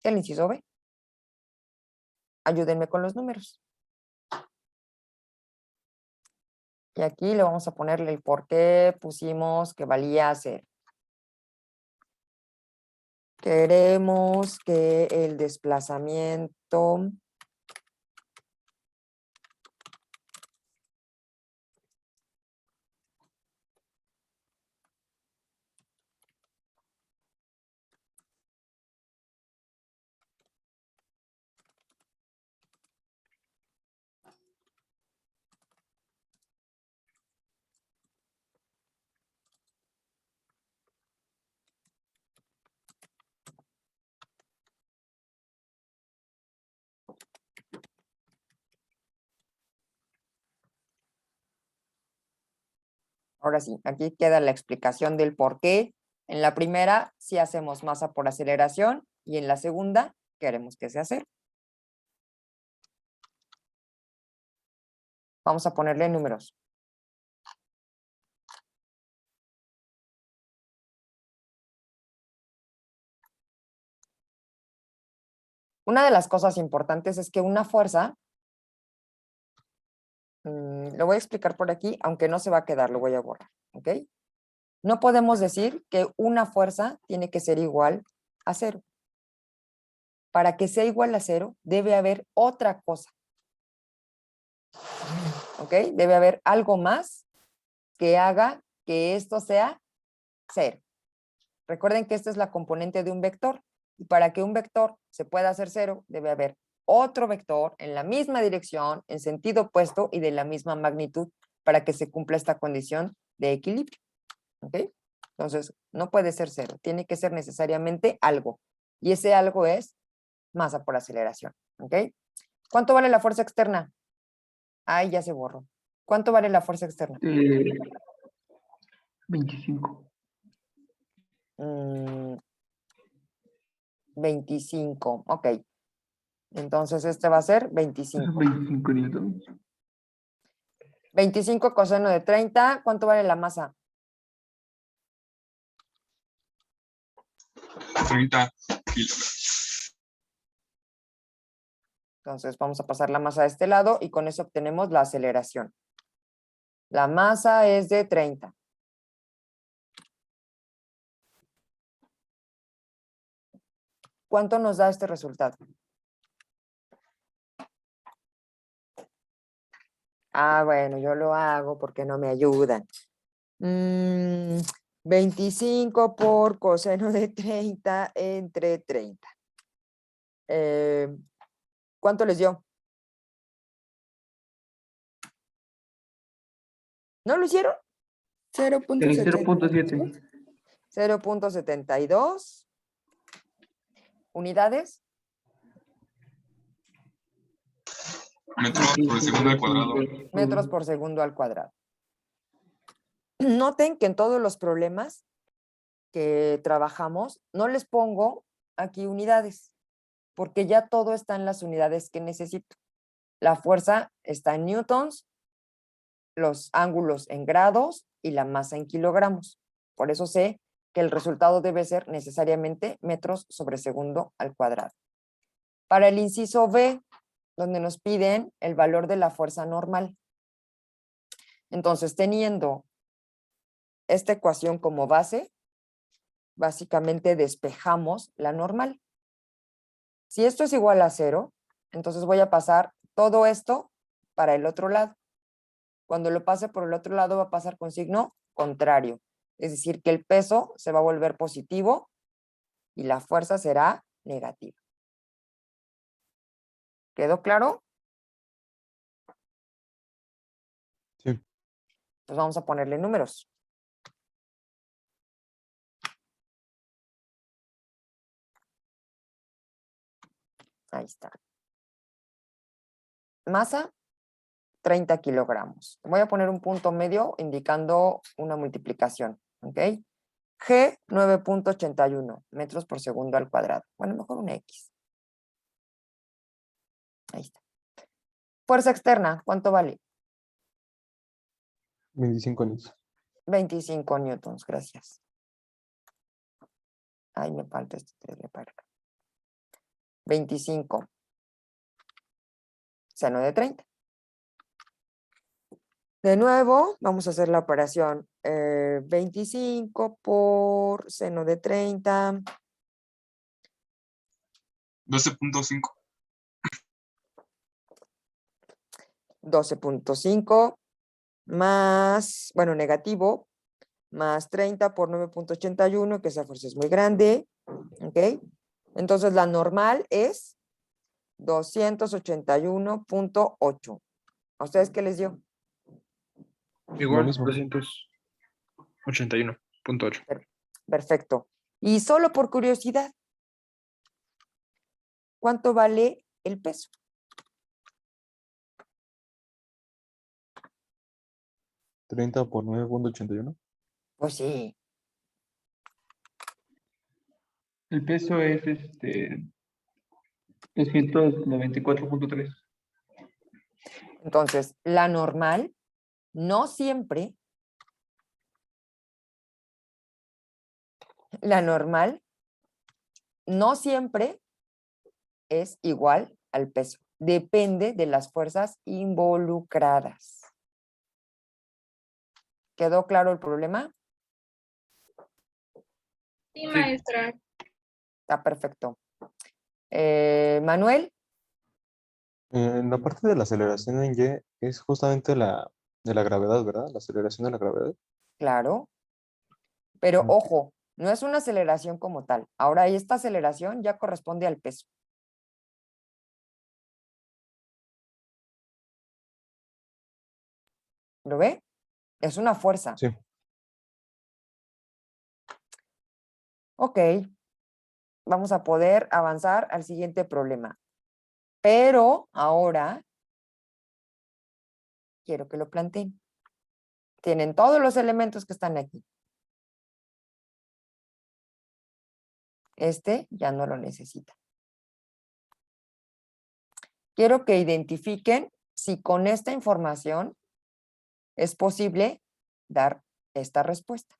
El inciso B. Ayúdenme con los números. Y aquí le vamos a ponerle el por qué pusimos que valía 0. Queremos que el desplazamiento ahora sí, aquí queda la explicación del por qué. En la primera, sí hacemos masa por aceleración y en la segunda, queremos que sea 0. Vamos a ponerle números. Una de las cosas importantes es que una fuerza, lo voy a explicar por aquí, aunque no se va a quedar, lo voy a borrar, ¿ok? No podemos decir que una fuerza tiene que ser igual a 0. Para que sea igual a 0, debe haber otra cosa, ¿ok? Debe haber algo más que haga que esto sea 0. Recuerden que esta es la componente de un vector, y para que un vector se pueda hacer 0, debe haber otro vector en la misma dirección, en sentido opuesto y de la misma magnitud para que se cumpla esta condición de equilibrio, ¿ok? Entonces, no puede ser 0, tiene que ser necesariamente algo, y ese algo es masa por aceleración, ¿ok? ¿Cuánto vale la fuerza externa? Ay, ya se borró. ¿Cuánto vale la fuerza externa? 25. 25, ok. Entonces este va a ser 25. 25 newtons. 25 coseno de 30, ¿cuánto vale la masa? 30 kilos. Entonces vamos a pasar la masa a este lado y con eso obtenemos la aceleración. La masa es de 30. ¿Cuánto nos da este resultado? Ah, bueno, yo lo hago porque no me ayudan. 25 por coseno de 30 entre 30. ¿Cuánto les dio? ¿No lo hicieron? 0.7. 0.72 unidades. Metros por segundo al cuadrado. Metros por segundo al cuadrado. Noten que en todos los problemas que trabajamos, no les pongo aquí unidades, porque ya todo está en las unidades que necesito. La fuerza está en newtons, los ángulos en grados y la masa en kilogramos. Por eso sé que el resultado debe ser necesariamente metros sobre segundo al cuadrado. Para el inciso B, donde nos piden el valor de la fuerza normal. Entonces, teniendo esta ecuación como base, básicamente despejamos la normal. Si esto es igual a 0, entonces voy a pasar todo esto para el otro lado. Cuando lo pase por el otro lado va a pasar con signo contrario. Es decir, que el peso se va a volver positivo y la fuerza será negativa. ¿Quedó claro? Sí. Pues vamos a ponerle números. Ahí está. Masa, 30 kilogramos. Voy a poner un punto medio indicando una multiplicación, ¿ok? G, 9.81 metros por segundo al cuadrado. Bueno, mejor una X. Ahí está. Fuerza externa, ¿cuánto vale? 25 newtons. 25 newtons, gracias. Ay, me falta este para acá. 25. Seno de 30. De nuevo, vamos a hacer la operación. 25 por seno de 30. 12.5. 12.5 más, bueno, negativo, más 30 por 9.81, que esa fuerza es muy grande. ¿Ok? Entonces la normal es 281.8. ¿A ustedes qué les dio? Igual, mismo. 281.8. Perfecto. Y solo por curiosidad, ¿cuánto vale el peso? ¿30 por 9.81? Pues sí, El peso es 294.3. entonces la normal no siempre, la normal no siempre es igual al peso. Depende de las fuerzas involucradas. ¿Quedó claro el problema? Sí, maestra. Está perfecto. Manuel, En la parte de la aceleración en Y es justamente de la gravedad, ¿verdad? La aceleración de la gravedad. claro, pero Mm. ojo, no es una aceleración como tal. Ahora, esta aceleración ya corresponde al peso. ¿Lo ve? Es una fuerza. Sí. Ok, vamos a poder avanzar al siguiente problema. Pero ahora quiero que lo planteen. Tienen todos los elementos que están aquí. Este ya no lo necesita. Quiero que identifiquen si con esta información es posible dar esta respuesta.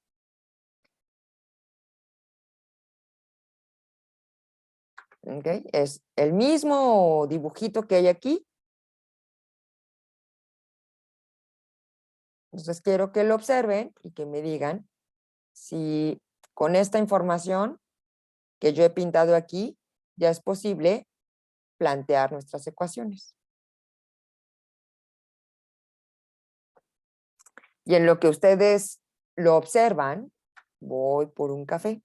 ¿Ok? Es el mismo dibujito que hay aquí. Entonces quiero que lo observen y que me digan si con esta información que yo he pintado aquí ya es posible plantear nuestras ecuaciones. Y en lo que ustedes lo observan, voy por un café.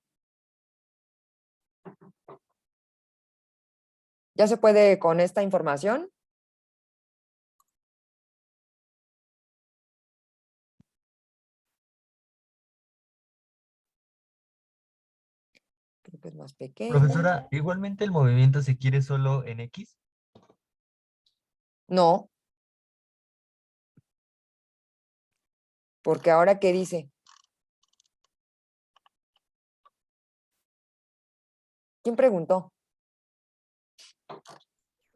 ¿Ya se puede con esta información? Creo que es más pequeña. Profesora, igualmente el movimiento se quiere solo en X. No. Porque ahora, ¿qué dice? ¿Quién preguntó?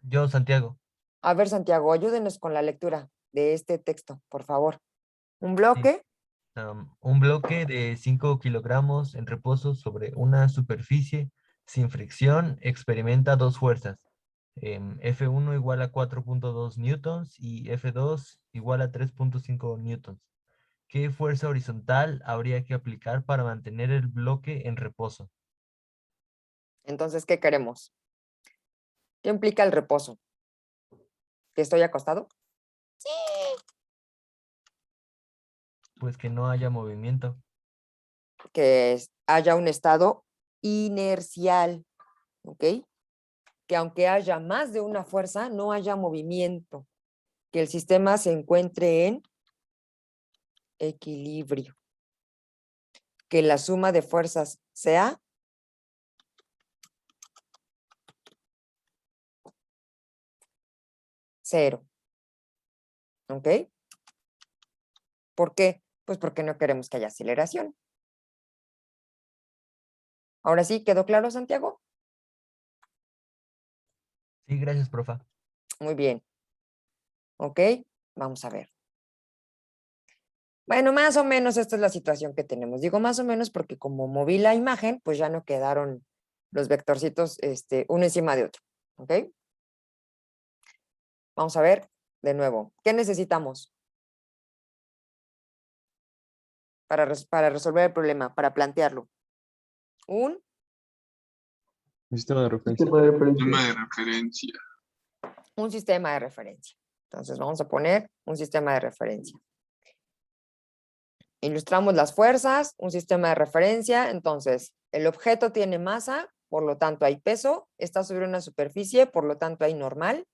Yo, Santiago. A ver, Santiago, ayúdenos con la lectura de este texto, por favor. Un Sí. bloque. Un bloque de 5 kilogramos en reposo sobre una superficie sin fricción experimenta dos fuerzas. F1 igual a 4.2 newtons y F2 igual a 3.5 newtons. ¿Qué fuerza horizontal habría que aplicar para mantener el bloque en reposo? Entonces, ¿qué queremos? ¿Qué implica el reposo? ¿Que estoy acostado? Sí. Pues que no haya movimiento. Que haya un estado inercial, ¿ok? Que aunque haya más de una fuerza, no haya movimiento. Que el sistema se encuentre en equilibrio. Que la suma de fuerzas sea 0. ¿Ok? ¿Por qué? Pues porque no queremos que haya aceleración. Ahora sí, ¿quedó claro, Santiago? Sí, gracias, profa. Muy bien. ¿Ok? Vamos a ver. Bueno, más o menos esta es la situación que tenemos. Digo más o menos porque como moví la imagen, pues ya no quedaron los vectorcitos uno encima de otro. ¿Ok? Vamos a ver de nuevo. ¿Qué necesitamos para resolver el problema, para plantearlo? Un Sistema de referencia. Sistema de referencia. Tema de referencia. sistema de referencia. Entonces vamos a poner un sistema de referencia. Ilustramos las fuerzas, un sistema de referencia. Entonces, el objeto tiene masa, por lo tanto hay peso, está sobre una superficie, por lo tanto hay normal.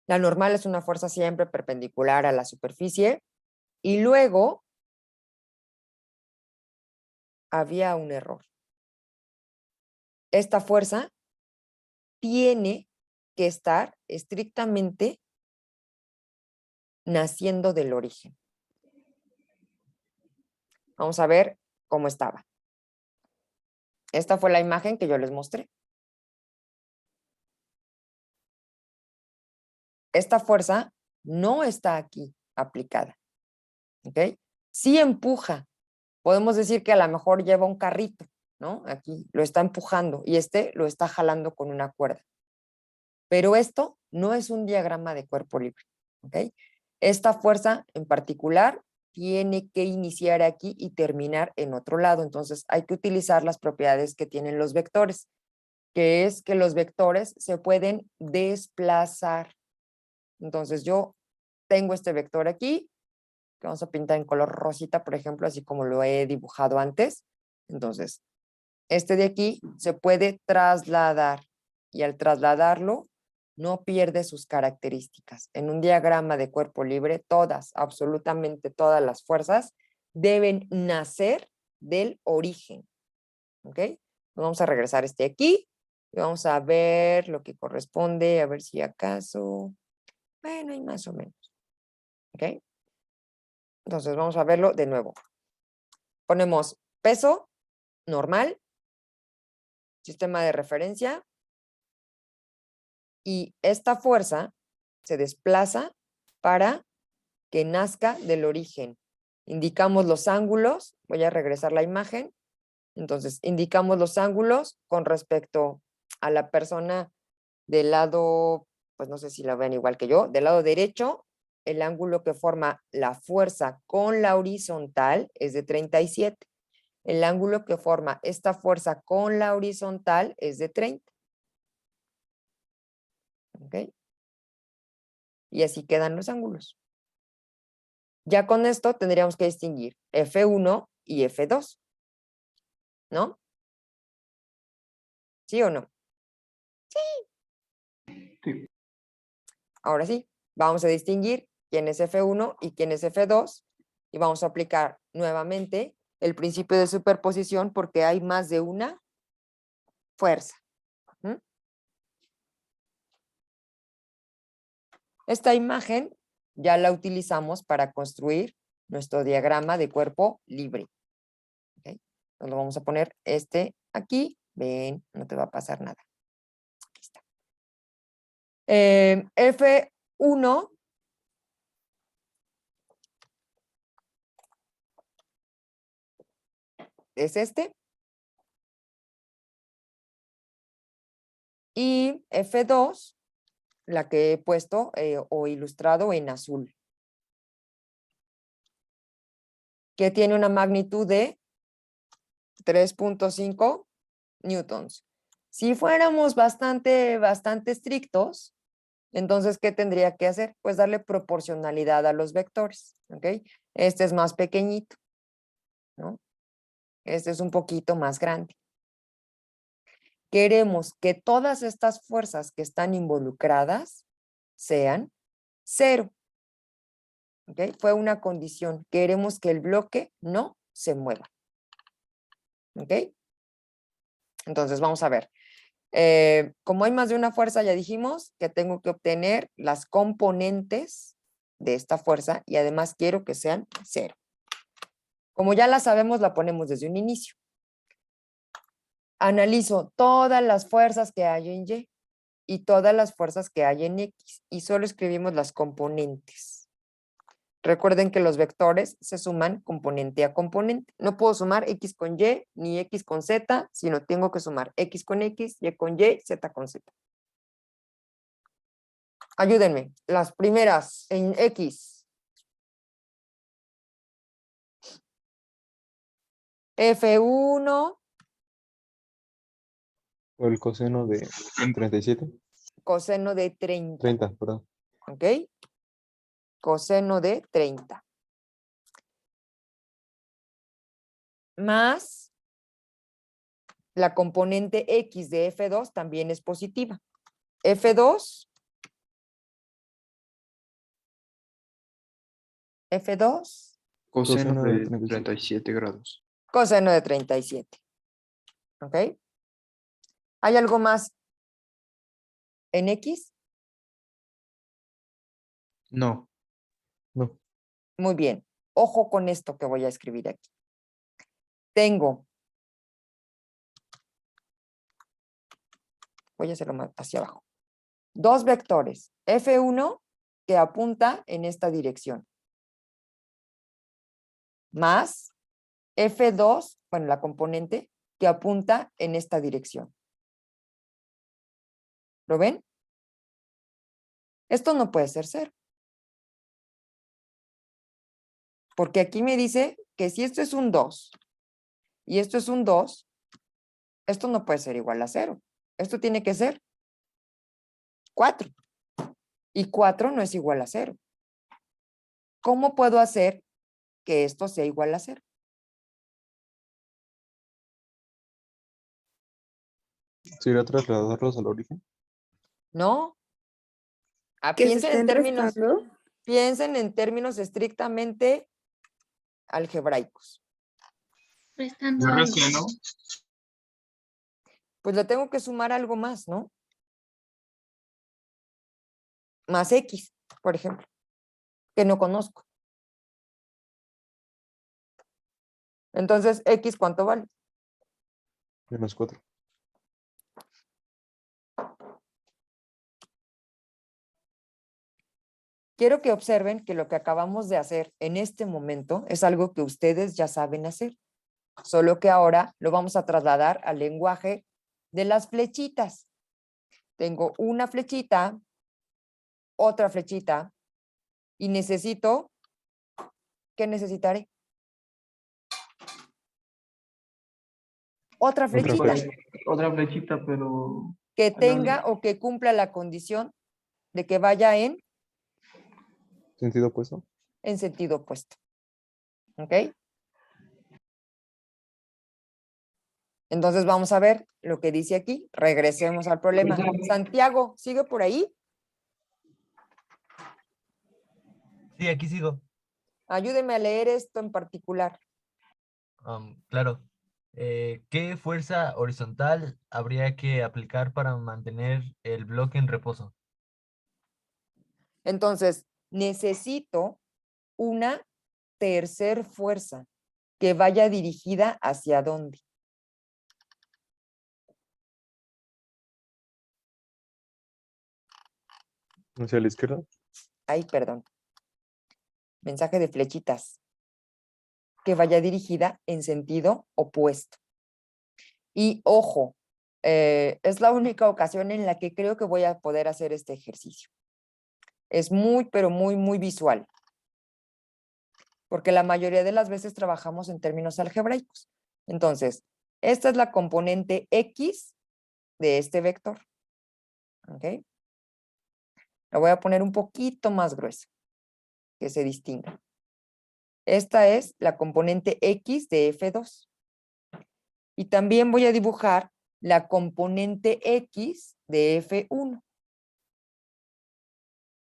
La normal es una fuerza siempre perpendicular a la superficie. Y luego había un error. Esta fuerza tiene que estar estrictamente naciendo del origen. Vamos a ver cómo estaba. Esta fue la imagen que yo les mostré. Esta fuerza no está aquí aplicada. ¿Ok? Sí empuja. Podemos decir que a lo mejor lleva un carrito, ¿no? Aquí lo está empujando y lo está jalando con una cuerda. Pero esto no es un diagrama de cuerpo libre. ¿Ok? Esta fuerza en particular tiene que iniciar aquí y terminar en otro lado. Entonces hay que utilizar las propiedades que tienen los vectores, que es que los vectores se pueden desplazar. Entonces yo tengo este vector aquí, que vamos a pintar en color rosita, por ejemplo, así como lo he dibujado antes. Entonces, este de aquí se puede trasladar y al trasladarlo no pierde sus características. En un diagrama de cuerpo libre, todas, absolutamente todas las fuerzas deben nacer del origen. ¿Ok? Vamos a regresar aquí y vamos a ver lo que corresponde, a ver si acaso, bueno, y más o menos. ¿Ok? Entonces vamos a verlo de nuevo. Ponemos peso normal, sistema de referencia, y esta fuerza se desplaza para que nazca del origen. Indicamos los ángulos, voy a regresar la imagen. Entonces, indicamos los ángulos con respecto a la persona del lado, pues no sé si la ven igual que yo, del lado derecho, el ángulo que forma la fuerza con la horizontal es de 37. El ángulo que forma esta fuerza con la horizontal es de 30. ¿Ok? Y así quedan los ángulos. Ya con esto tendríamos que distinguir F1 y F2. ¿No? ¿Sí o no? Sí. Ahora sí, vamos a distinguir quién es F1 y quién es F2 y vamos a aplicar nuevamente el principio de superposición porque hay más de una fuerza. ¿Mm? Esta imagen ya la utilizamos para construir nuestro diagrama de cuerpo libre. ¿Okay? Entonces lo vamos a poner aquí. Ven, no te va a pasar nada. Aquí está. F1 es y F2, la que he puesto o ilustrado en azul, que tiene una magnitud de 3.5 newtons. Si fuéramos bastante estrictos, entonces, ¿qué tendría que hacer? Pues darle proporcionalidad a los vectores, ¿ok? Este es más pequeñito, ¿no? Este es un poquito más grande. Queremos que todas estas fuerzas que están involucradas sean 0. ¿Ok? Fue una condición. Queremos que el bloque no se mueva. ¿Ok? Entonces, vamos a ver. Como hay más de una fuerza, ya dijimos que tengo que obtener las componentes de esta fuerza y además quiero que sean 0. Como ya la sabemos, la ponemos desde un inicio. Analizo todas las fuerzas que hay en Y y todas las fuerzas que hay en X y solo escribimos las componentes. Recuerden que los vectores se suman componente a componente. No puedo sumar X con Y ni X con Z, sino tengo que sumar X con X, Y con Y, Z con Z. Ayúdenme. Las primeras en X. F1, O el coseno de 37. coseno de 30. 30, perdón. ¿Ok? Coseno de 30. Más la componente X de F2 también es positiva. F2 Coseno Coseno de de 37. 37 grados. coseno de 37. ¿Ok? ¿Hay algo más en X? No. No. Muy bien. Ojo con esto que voy a escribir aquí. Tengo, voy a hacerlo más hacia abajo, dos vectores, F1 que apunta en esta dirección, más F2, bueno, la componente que apunta en esta dirección. ¿Lo ven? Esto no puede ser 0. Porque aquí me dice que si esto es un 2 y esto es un 2, esto no puede ser igual a 0. Esto tiene que ser 4. Y 4 no es igual a 0. ¿Cómo puedo hacer que esto sea igual a 0? ¿Sería trasladarlos al origen? No. Que se estén restando. Piensen en términos estrictamente algebraicos. Restando Yo algo. recién, ¿no? Pues le tengo que sumar algo más, ¿no? Más X, por ejemplo, que no conozco. Entonces, X, ¿cuánto vale? Menos 4. Quiero que observen que lo que acabamos de hacer en este momento es algo que ustedes ya saben hacer, solo que ahora lo vamos a trasladar al lenguaje de las flechitas. Tengo una flechita, otra flechita, y necesito, ¿qué necesitaré? Otra flechita Otra flechita, pero que ¿a dónde? tenga o que cumpla la condición de que vaya ¿Sentido opuesto? en sentido opuesto. ¿Ok? Entonces vamos a ver lo que dice aquí. Regresemos al problema. Santiago, ¿sigue por ahí? Sí, aquí sigo. Ayúdeme a leer esto en particular. Claro. ¿Qué fuerza horizontal habría que aplicar para mantener el bloque en reposo? Entonces, necesito una tercer fuerza que vaya dirigida hacia dónde. ¿Hacia la izquierda? Ay, perdón. Mensaje de flechitas. Que vaya dirigida en sentido opuesto. Y ojo, es la única ocasión en la que creo que voy a poder hacer este ejercicio. Es muy, pero muy, muy visual. Porque la mayoría de las veces trabajamos en términos algebraicos. Entonces, esta es la componente X de este vector. ¿Ok? La voy a poner un poquito más gruesa, que se distinga. Esta es la componente X de F2. Y también voy a dibujar la componente X de F1.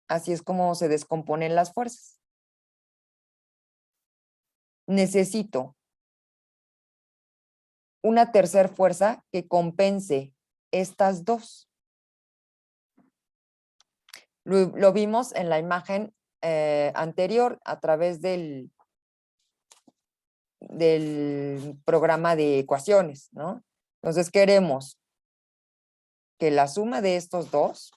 Así es como se descomponen las fuerzas. Necesito una tercera fuerza que compense estas dos. Lo vimos en la imagen anterior a través del programa de ecuaciones, ¿no? Entonces queremos que la suma de estos dos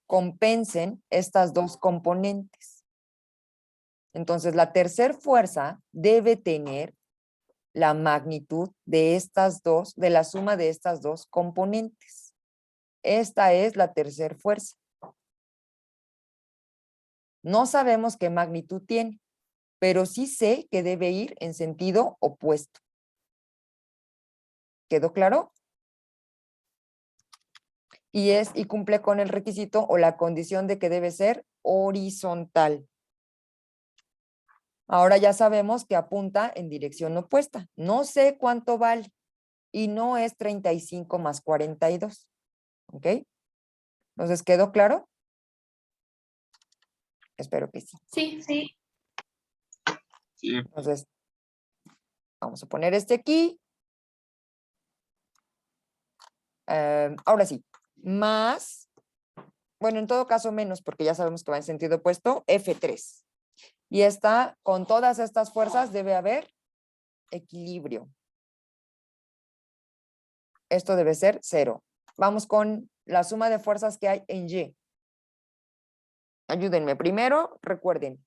compensen estas dos componentes. Entonces la tercera fuerza debe tener la magnitud de estas dos, de la suma de estas dos componentes. Esta es la tercera fuerza. No sabemos qué magnitud tiene, pero sí sé que debe ir en sentido opuesto. ¿Quedó claro? Y cumple con el requisito o la condición de que debe ser horizontal. Ahora ya sabemos que apunta en dirección opuesta. No sé cuánto vale y no es 35 más 42. ¿Ok? Entonces, ¿quedó claro? Espero que sí. Sí, sí. Sí. Entonces, vamos a poner este aquí. Ahora sí, más, bueno, en todo caso menos, porque ya sabemos que va en sentido opuesto, F3. Y esta, con todas estas fuerzas debe haber equilibrio. Esto debe ser 0. Vamos con la suma de fuerzas que hay en Y. Ayúdenme. Primero, recuerden,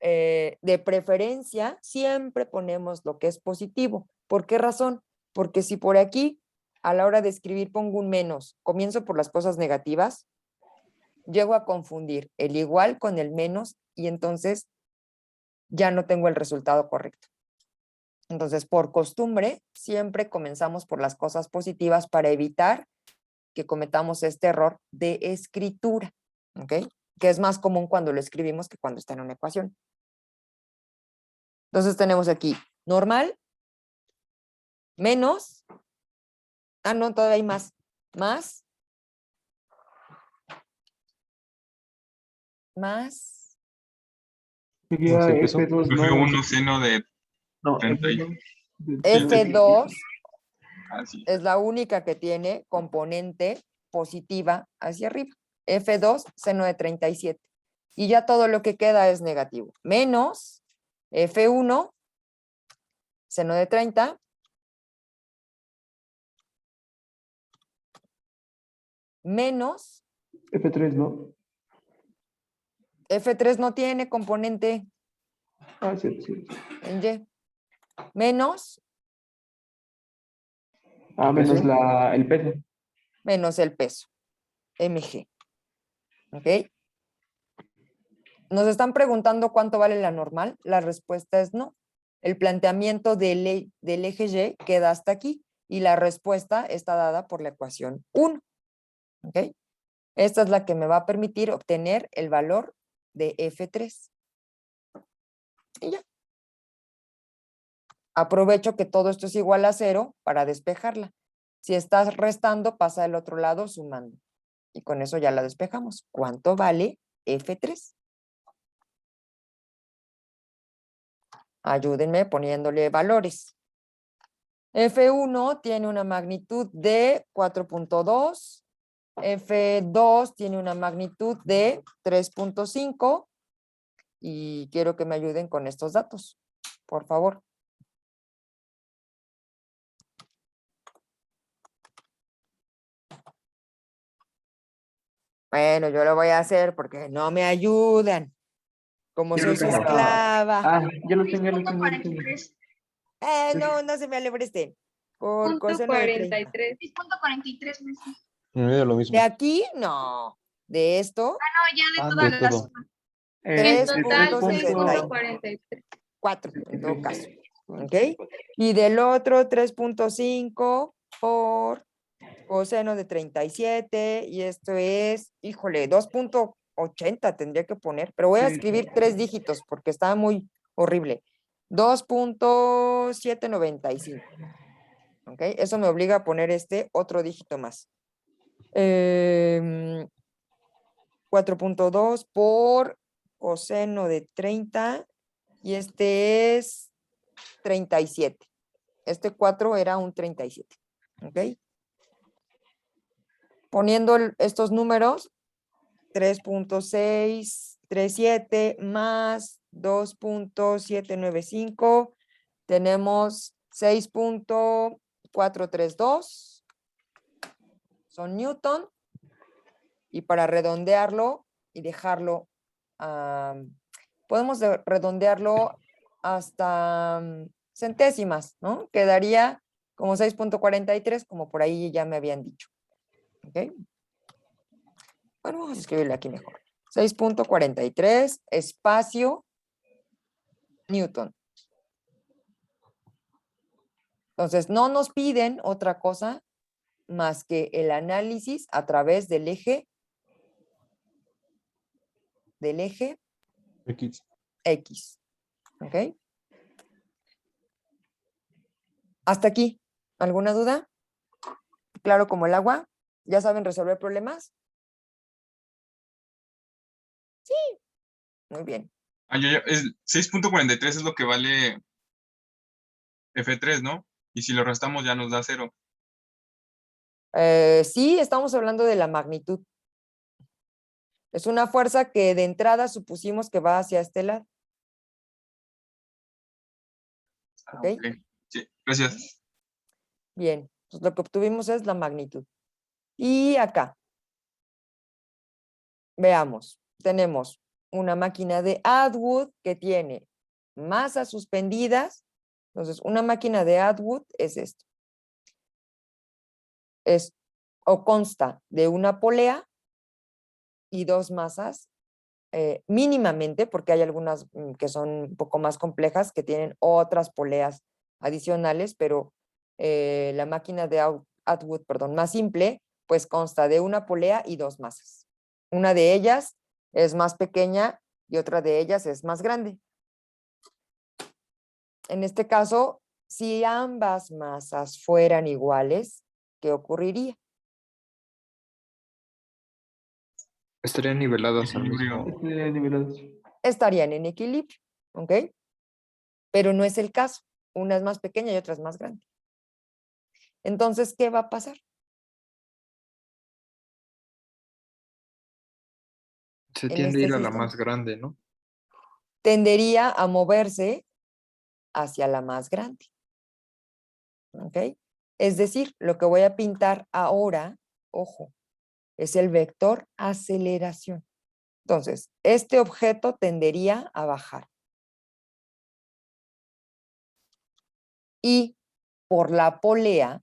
de preferencia siempre ponemos lo que es positivo. ¿Por qué razón? Porque si por aquí a la hora de escribir pongo un menos, comienzo por las cosas negativas, llego a confundir el igual con el menos y entonces ya no tengo el resultado correcto. Entonces, por costumbre, siempre comenzamos por las cosas positivas para evitar que cometamos este error de escritura, ¿ok? Que es más común cuando lo escribimos que cuando está en una ecuación. Entonces tenemos aquí normal, menos, no, todavía hay más, más, Sería Sí, peso. F2, no. F1 seno de No, 30 y- F2. F2 así. es la única que tiene componente positiva hacia arriba. F2, seno de 37. Y ya todo lo que queda es negativo. Menos F1, seno de 30. Menos F3, ¿no? F3 no tiene componente Ah, sí, sí. en Y. Menos Menos el peso. menos el peso, mg. ¿Ok? Nos están preguntando cuánto vale la normal. La respuesta es no. El planteamiento del eje Y queda hasta aquí y la respuesta está dada por la ecuación 1. ¿Ok? Esta es la que me va a permitir obtener el valor de F3. Y ya. Aprovecho que todo esto es igual a 0 para despejarla. Si estás restando, pasa del otro lado sumando. Y con eso ya la despejamos. ¿Cuánto vale F3? Ayúdenme poniéndole valores. F1 tiene una magnitud de 4.2. F2 tiene una magnitud de 3.5. Y quiero que me ayuden con estos datos, por favor. Bueno, yo lo voy a hacer porque no me ayudan. Como Yo soy lo su tengo. esclava. Ya lo tengo, ya lo tengo. 6.43. No se me alepresten. Por Punto coseno de 30. 43. 6.43 meses. Me dio lo mismo. De aquí, no. De esto, No, ya de Ah, todas de las todo. sumas. Tres En Este, total, punto 6.43. 4 en todo caso. ¿Ok? Y del otro 3.5 por coseno de 37 y esto es, híjole, 2.80 tendría que poner, pero voy a Sí. escribir 3 dígitos porque está muy horrible. 2.795. ¿Ok? Eso me obliga a poner este otro dígito más. 4.2 por coseno de 30 y este es 37. Este 4 era un 37. ¿Ok? Poniendo estos números, 3.637 más 2.795, tenemos 6.432, son Newton, y para redondearlo y dejarlo, podemos redondearlo hasta centésimas, ¿no? Quedaría como 6.43, como por ahí ya me habían dicho. ¿Ok? Bueno, vamos a escribirle aquí mejor. 6.43 espacio Newton. Entonces, no nos piden otra cosa más que el análisis a través del eje X. X. ¿Ok? Hasta aquí. ¿Alguna duda? Claro como el agua. ¿Ya saben resolver problemas? Sí. Muy bien. Es 6.43 es lo que vale F3, ¿no? Y si lo restamos ya nos da 0. Sí, estamos hablando de la magnitud. Es una fuerza que de entrada supusimos que va hacia este lado. ¿Ok? Ok. Sí, gracias. Bien, pues lo que obtuvimos es la magnitud. Y acá, veamos, tenemos una máquina de Atwood que tiene masas suspendidas. Entonces, una máquina de Atwood es esto. Es o consta de una polea y dos masas mínimamente, porque hay algunas que son un poco más complejas, que tienen otras poleas adicionales, pero la máquina de Atwood, perdón, más simple, pues consta de una polea y dos masas. Una de ellas es más pequeña y otra de ellas es más grande. En este caso, si ambas masas fueran iguales, ¿qué ocurriría? Estarían niveladas al Equilibrio. mismo. Nivelados. Estarían en equilibrio, ¿ok? Pero no es el caso. Una es más pequeña y otra es más grande. Entonces, ¿qué va a pasar? Se En tiende a este ir a la sistema. más grande, ¿no? Tendería a moverse hacia la más grande. ¿Ok? Es decir, lo que voy a pintar ahora, ojo, es el vector aceleración. Entonces, este objeto tendería a bajar. Y por la polea,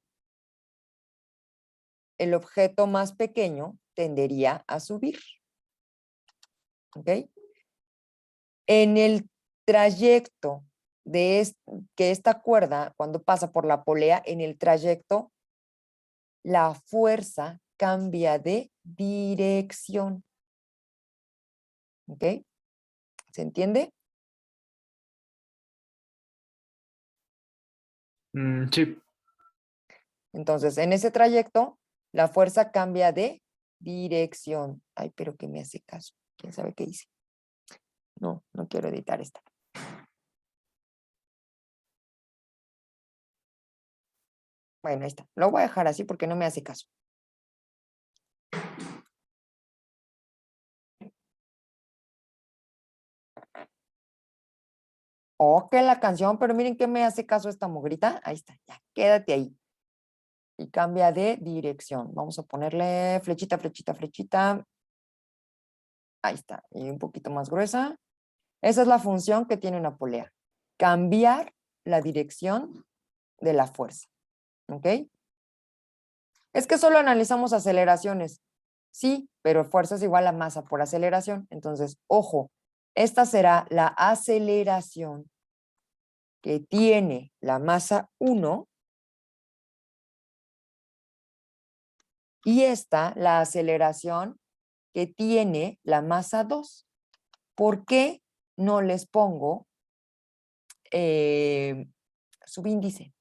el objeto más pequeño tendería a subir. ¿Ok? En el trayecto de que esta cuerda, cuando pasa por la polea, en el trayecto, la fuerza cambia de dirección. ¿Ok? ¿Se entiende? Sí. Entonces, en ese trayecto, la fuerza cambia de dirección. Ay, pero ¿qué me hace caso? ¿Quién sabe qué hice? No, no quiero editar esta. Bueno, ahí está. Lo voy a dejar así porque no me hace caso. Oh, que la canción, pero miren qué me hace caso esta mugrita. Ahí está, ya, quédate ahí. Y cambia de dirección. Vamos a ponerle flechita, flechita, flechita. Ahí está, y un poquito más gruesa. Esa es la función que tiene una polea. Cambiar la dirección de la fuerza. ¿Ok? Es que solo analizamos aceleraciones. Sí, pero fuerza es igual a masa por aceleración. Entonces, ojo, esta será la aceleración que tiene la masa 1 y esta la aceleración que tiene la masa 2. ¿Por qué no les pongo subíndice?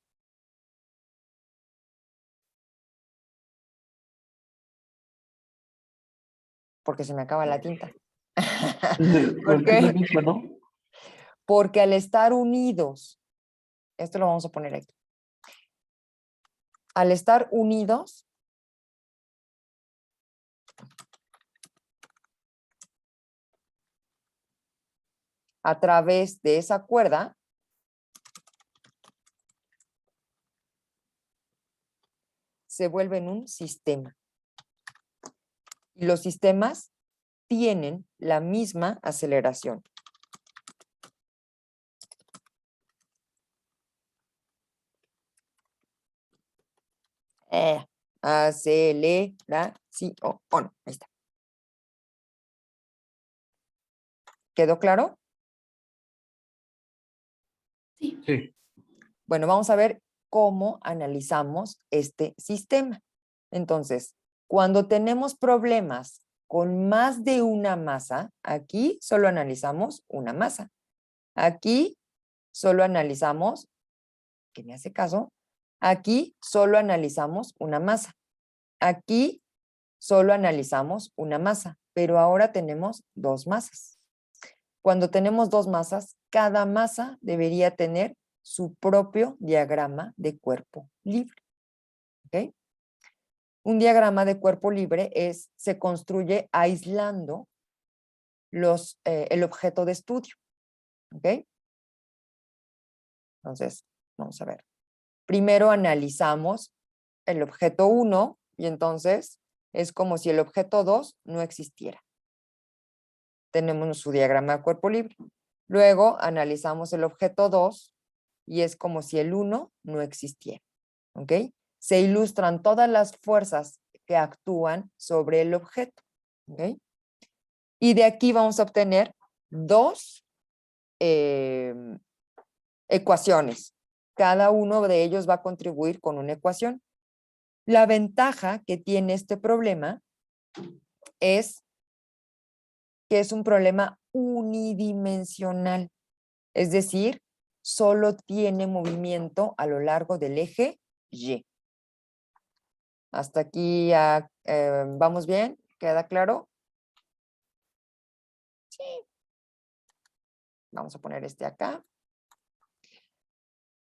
Porque se me acaba la tinta. ¿Por Porque es lo qué? mismo, ¿no? Porque al estar unidos Esto lo vamos a poner aquí. Al estar unidos, a través de esa cuerda, se vuelven un sistema. Y los sistemas tienen la misma aceleración. Aceleración. Ahí está. ¿Quedó claro? Sí. Sí. Bueno, vamos a ver cómo analizamos este sistema. Entonces, cuando tenemos problemas con más de una masa, aquí solo analizamos una masa. Aquí solo analizamos, que me hace caso, aquí solo analizamos una masa. Aquí solo analizamos una masa, pero ahora tenemos dos masas. Cuando tenemos dos masas, cada masa debería tener su propio diagrama de cuerpo libre. ¿Ok? Un diagrama de cuerpo libre se construye aislando el objeto de estudio. ¿Ok? Entonces, vamos a ver. Primero analizamos el objeto 1 y entonces es como si el objeto 2 no existiera. Tenemos su diagrama de cuerpo libre. Luego analizamos el objeto 2 y es como si el 1 no existiera. ¿Ok? Se ilustran todas las fuerzas que actúan sobre el objeto. ¿Ok? Y de aquí vamos a obtener dos ecuaciones. Cada uno de ellos va a contribuir con una ecuación. La ventaja que tiene este problema es que es un problema unidimensional. Es decir, solo tiene movimiento a lo largo del eje Y. Hasta aquí ya, ¿vamos bien? ¿Queda claro? Sí. Vamos a poner este acá.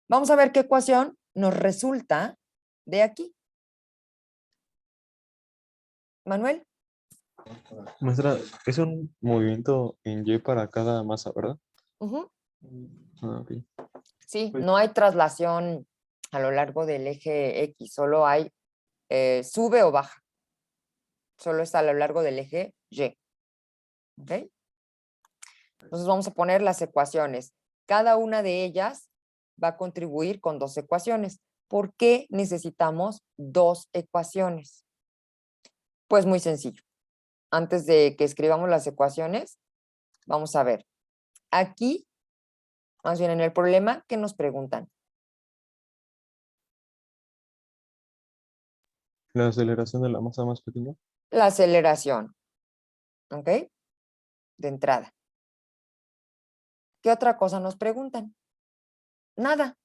Vamos a ver qué ecuación nos resulta de aquí. Manuel. Maestra, es un movimiento en Y para cada masa, ¿verdad? Ujú. Ah, ok. Sí, no hay traslación a lo largo del eje X, solo hay sube o baja. Solo está a lo largo del eje Y. ¿Ok? Entonces vamos a poner las ecuaciones. Cada una de ellas va a contribuir con dos ecuaciones. ¿Por qué necesitamos dos ecuaciones? Pues muy sencillo. Antes de que escribamos las ecuaciones, vamos a ver. Aquí, más bien en el problema, ¿qué nos preguntan? La aceleración de la masa más pequeña. La aceleración. ¿Ok? De entrada. ¿Qué otra cosa nos preguntan? Nada.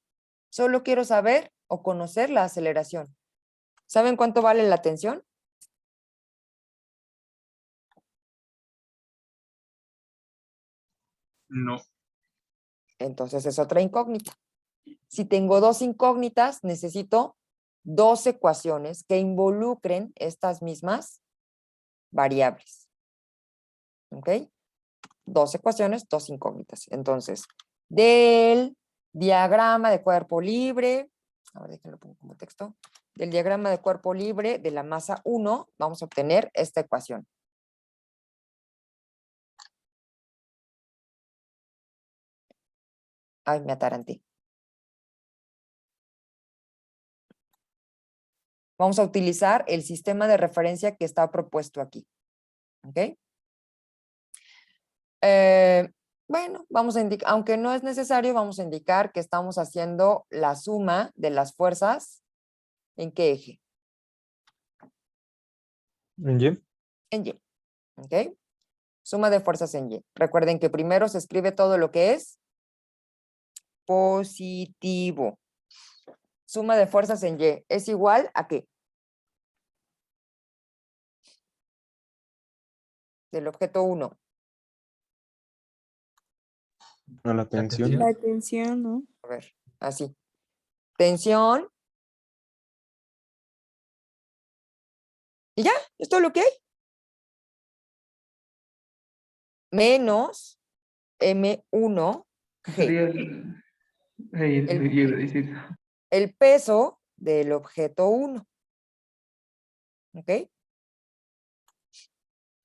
Solo quiero saber o conocer la aceleración. ¿Saben cuánto vale la tensión? No. Entonces es otra incógnita. Si tengo dos incógnitas, necesito dos ecuaciones que involucren estas mismas variables. ¿Ok? Dos ecuaciones, dos incógnitas. Entonces, del diagrama de cuerpo libre, a ver, déjenlo pongo como texto, del diagrama de cuerpo libre de la masa 1, vamos a obtener esta ecuación. Ay, me ataranté. Vamos a utilizar el sistema de referencia que está propuesto aquí. ¿Ok? Bueno, vamos a indicar, aunque no es necesario, vamos a indicar que estamos haciendo la suma de las fuerzas. ¿En qué eje? ¿En Y? En Y. ¿Ok? Suma de fuerzas en Y. Recuerden que primero se escribe todo lo que es positivo. Suma de fuerzas en Y es igual a ¿qué? Del objeto 1. A la tensión. La tensión, ¿no? A ver. así. Tensión. Y ya, es todo lo que hay. Menos M1G. Sería el, yo iba a decir, El peso del objeto 1. ¿Ok?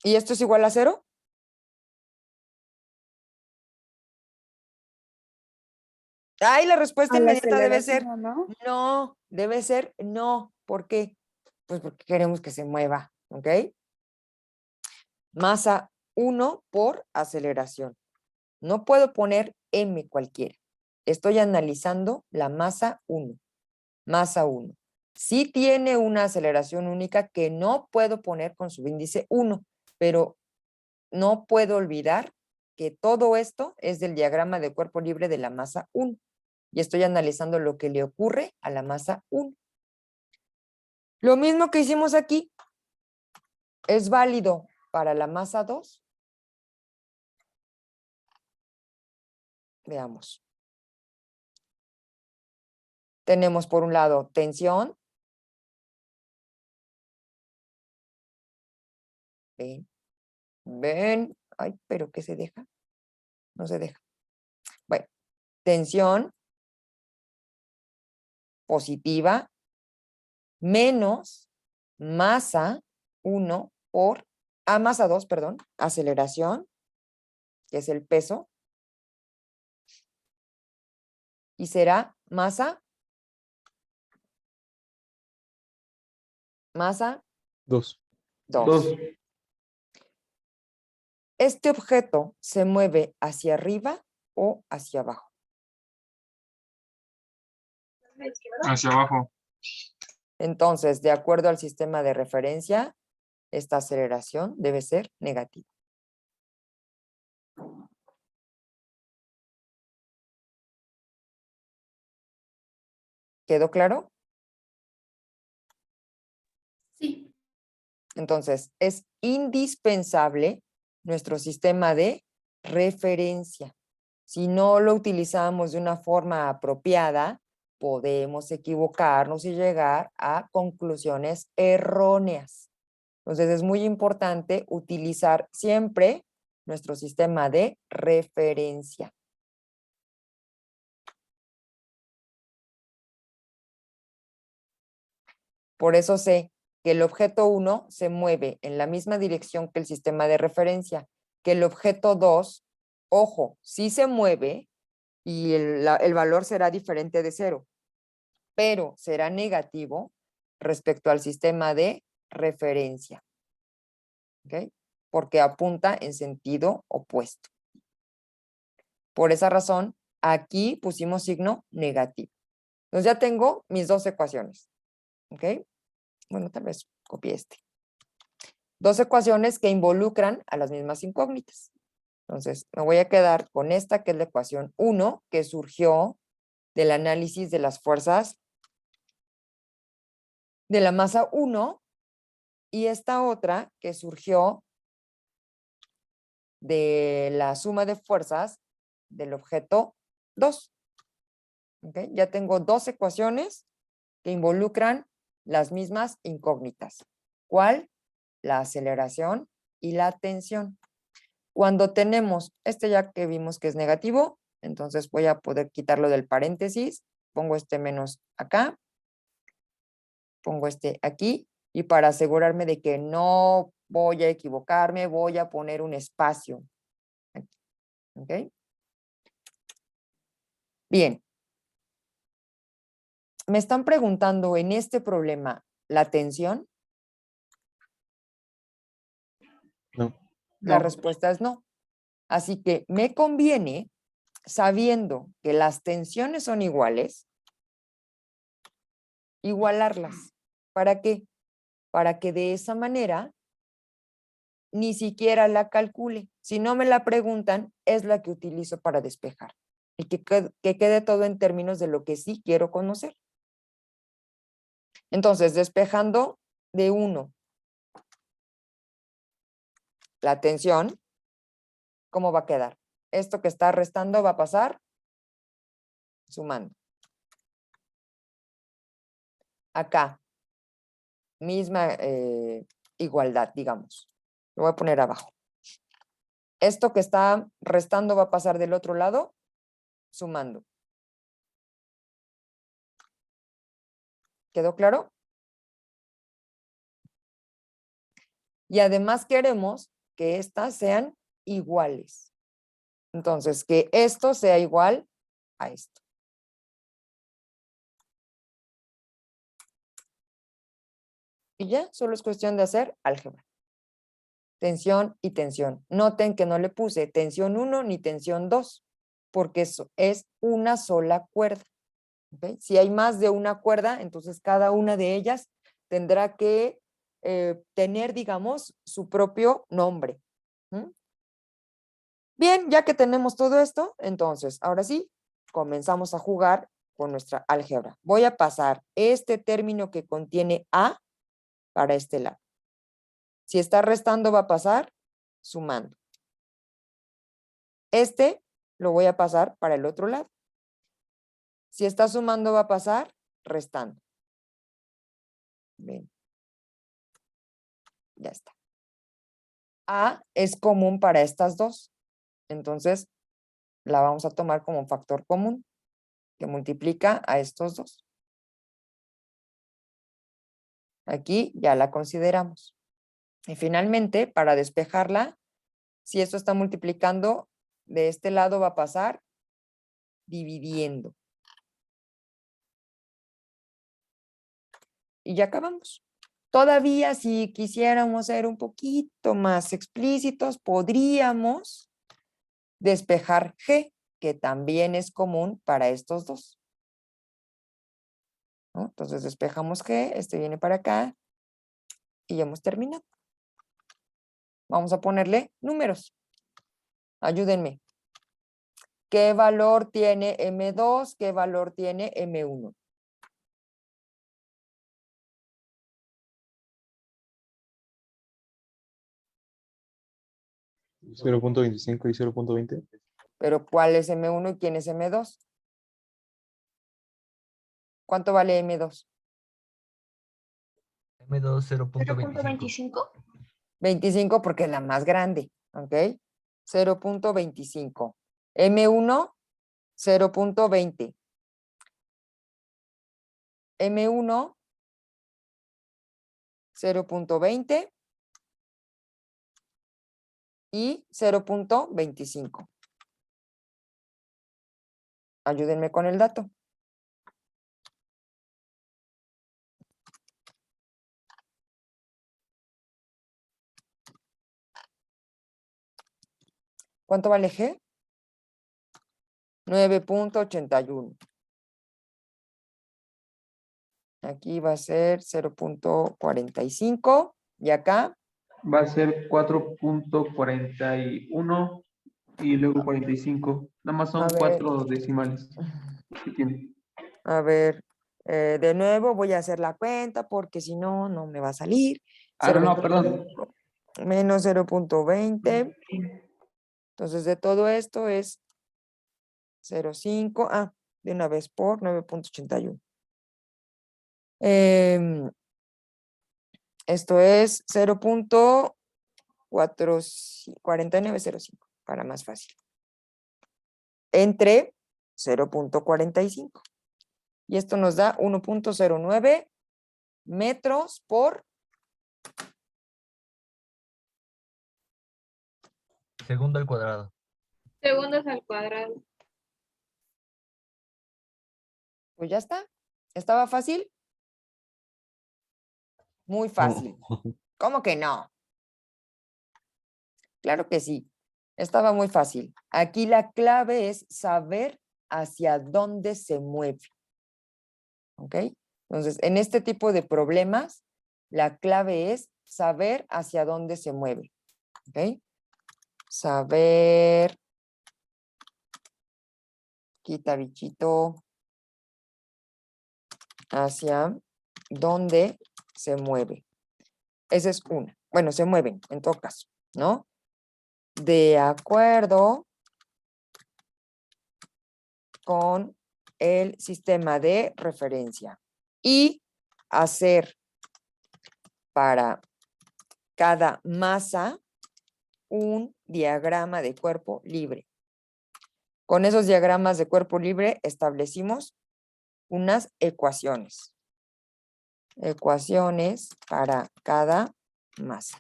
¿Y esto es igual a 0? Ay, la respuesta A la inmediata debe ser aceleración, ¿no? no, debe ser no. ¿Por qué? Pues porque queremos que se mueva, ¿ok? Masa 1 por aceleración. No puedo poner M cualquiera. Estoy analizando la masa 1. Masa 1. Sí tiene una aceleración única que no puedo poner con subíndice 1, pero no puedo olvidar que todo esto es del diagrama de cuerpo libre de la masa 1. Y estoy analizando lo que le ocurre a la masa 1. Lo mismo que hicimos aquí es válido para la masa 2. Veamos. Tenemos por un lado tensión. Ven, ven. Ay, pero ¿qué se deja? No se deja. Bueno, tensión positiva menos masa 1 por, masa 2, perdón, aceleración, que es el peso, y será masa 2. 2. 2. Este objeto se mueve hacia arriba o hacia abajo. Hacia abajo. Entonces, de acuerdo al sistema de referencia, esta aceleración debe ser negativa. ¿Quedó claro? Sí. Entonces, es indispensable nuestro sistema de referencia. Si no lo utilizamos de una forma apropiada, podemos equivocarnos y llegar a conclusiones erróneas. Entonces, es muy importante utilizar siempre nuestro sistema de referencia. Por eso sé que el objeto 1 se mueve en la misma dirección que el sistema de referencia, que el objeto 2, ojo, sí se mueve y el valor será diferente de 0, pero será negativo respecto al sistema de referencia. ¿Ok? Porque apunta en sentido opuesto. Por esa razón, aquí pusimos signo negativo. Entonces ya tengo mis dos ecuaciones. ¿Ok? Bueno, tal vez copié este. Dos ecuaciones que involucran a las mismas incógnitas. Entonces, me voy a quedar con esta, que es la ecuación 1, que surgió del análisis de las fuerzas de la masa 1, y esta otra que surgió de la suma de fuerzas del objeto 2. ¿Okay? Ya tengo dos ecuaciones que involucran las mismas incógnitas. ¿Cuál? La aceleración y la tensión. Cuando tenemos este, ya que vimos que es negativo, entonces voy a poder quitarlo del paréntesis, pongo este menos acá, pongo este aquí, y para asegurarme de que no voy a equivocarme, voy a poner un espacio aquí. ¿Ok? Bien. Me están preguntando en este problema la tensión. No. La No. respuesta es no. Así que me conviene, sabiendo que las tensiones son iguales, igualarlas. ¿Para qué? Para que de esa manera ni siquiera la calcule. Si no me la preguntan, es la que utilizo para despejar. Y que quede todo en términos de lo que sí quiero conocer. Entonces, despejando de 1 la tensión, ¿cómo va a quedar? Esto que está restando va a pasar sumando. acá, misma igualdad, digamos. Lo voy a poner abajo. Esto que está restando va a pasar del otro lado, sumando. ¿Quedó claro? Y además queremos que estas sean iguales. Entonces, que esto sea igual a esto. Y ya, solo es cuestión de hacer álgebra. Tensión y tensión. Noten que no le puse tensión 1 ni tensión 2, porque eso es una sola cuerda. ¿Okay? Si hay más de una cuerda, entonces cada una de ellas tendrá que tener, digamos, su propio nombre. ¿Mm? Bien, ya que tenemos todo esto, entonces, ahora sí, comenzamos a jugar con nuestra álgebra. Voy a pasar este término que contiene A para este lado. Si está restando, va a pasar sumando. Este lo voy a pasar para el otro lado. Si está sumando, va a pasar restando. Bien. Ya está. A es común para estas dos. Entonces, la vamos a tomar como un factor común que multiplica a estos dos. Aquí ya la consideramos. Y finalmente, para despejarla, si esto está multiplicando, de este lado va a pasar dividiendo. Y ya acabamos. Todavía, si quisiéramos ser un poquito más explícitos, podríamos despejar G, que también es común para estos dos. ¿No? Entonces despejamos G, este viene para acá y ya hemos terminado. Vamos a ponerle números. Ayúdenme. ¿Qué valor tiene M2? ¿Qué valor tiene M1? ¿0.25 y 0.20? ¿Pero cuál es M1 y quién es M2? ¿Cuánto vale M2? M2 0.25. 0.25. 25 porque es la más grande, ¿ok? 0.25. M1, 0.20. M1, 0.20 y 0.25. Ayúdenme con el dato. ¿Cuánto vale G? 9.81. Aquí va a ser 0.45 y acá Va a ser 4.41 y luego 45. Nada más A son ver. 4 decimales que tiene. A ver, de nuevo voy a hacer la cuenta porque si no, no me va a salir. No, perdón. Menos 0.20. Entonces, de todo esto es 0.5. Ah, de una vez por 9.81. Esto es 0.4905, para más fácil. Entre 0.45. Y esto nos da 1.09 metros por Segundo al cuadrado. Segundos al cuadrado. Pues ya está. ¿Estaba fácil? Muy fácil. ¿Cómo que no? Claro que sí. Estaba muy fácil. Aquí la clave es saber hacia dónde se mueve. ¿Ok? Entonces, en este tipo de problemas, la clave es saber hacia dónde se mueve. ¿Ok? Saber. Quita bichito. Hacia dónde se mueve. Esa es una. Bueno, se mueven, en todo caso, ¿no? De acuerdo con el sistema de referencia. Y hacer para cada masa un diagrama de cuerpo libre. Con esos diagramas de cuerpo libre establecimos unas ecuaciones. Ecuaciones para cada masa.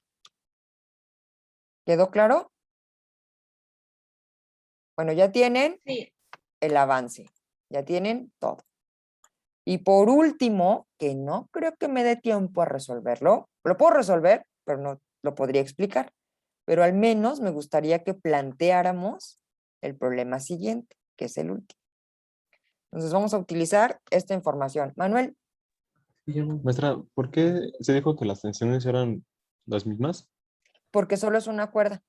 ¿Quedó claro? Bueno, ya tienen Sí. el avance, ya tienen todo. Y por último, que no creo que me dé tiempo a resolverlo, lo puedo resolver, pero no lo podría explicar, pero al menos me gustaría que planteáramos el problema siguiente, que es el último. Entonces vamos a utilizar esta información. Manuel, Maestra, ¿por qué se dijo que las tensiones eran las mismas? porque solo es una cuerda.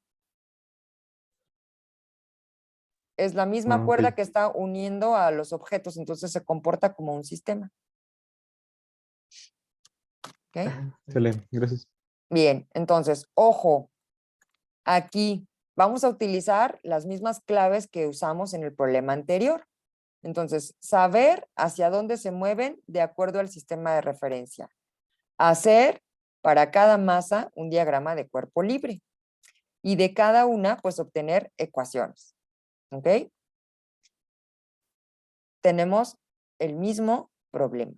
Es la misma Ah, cuerda ok. que está uniendo a los objetos, entonces se comporta como un sistema. ¿Ok? Excelente, gracias. Bien, entonces, ojo, aquí vamos a utilizar las mismas claves que usamos en el problema anterior. Entonces, saber hacia dónde se mueven de acuerdo al sistema de referencia. Hacer para cada masa un diagrama de cuerpo libre. Y de cada una, pues obtener ecuaciones. ¿Ok? Tenemos el mismo problema.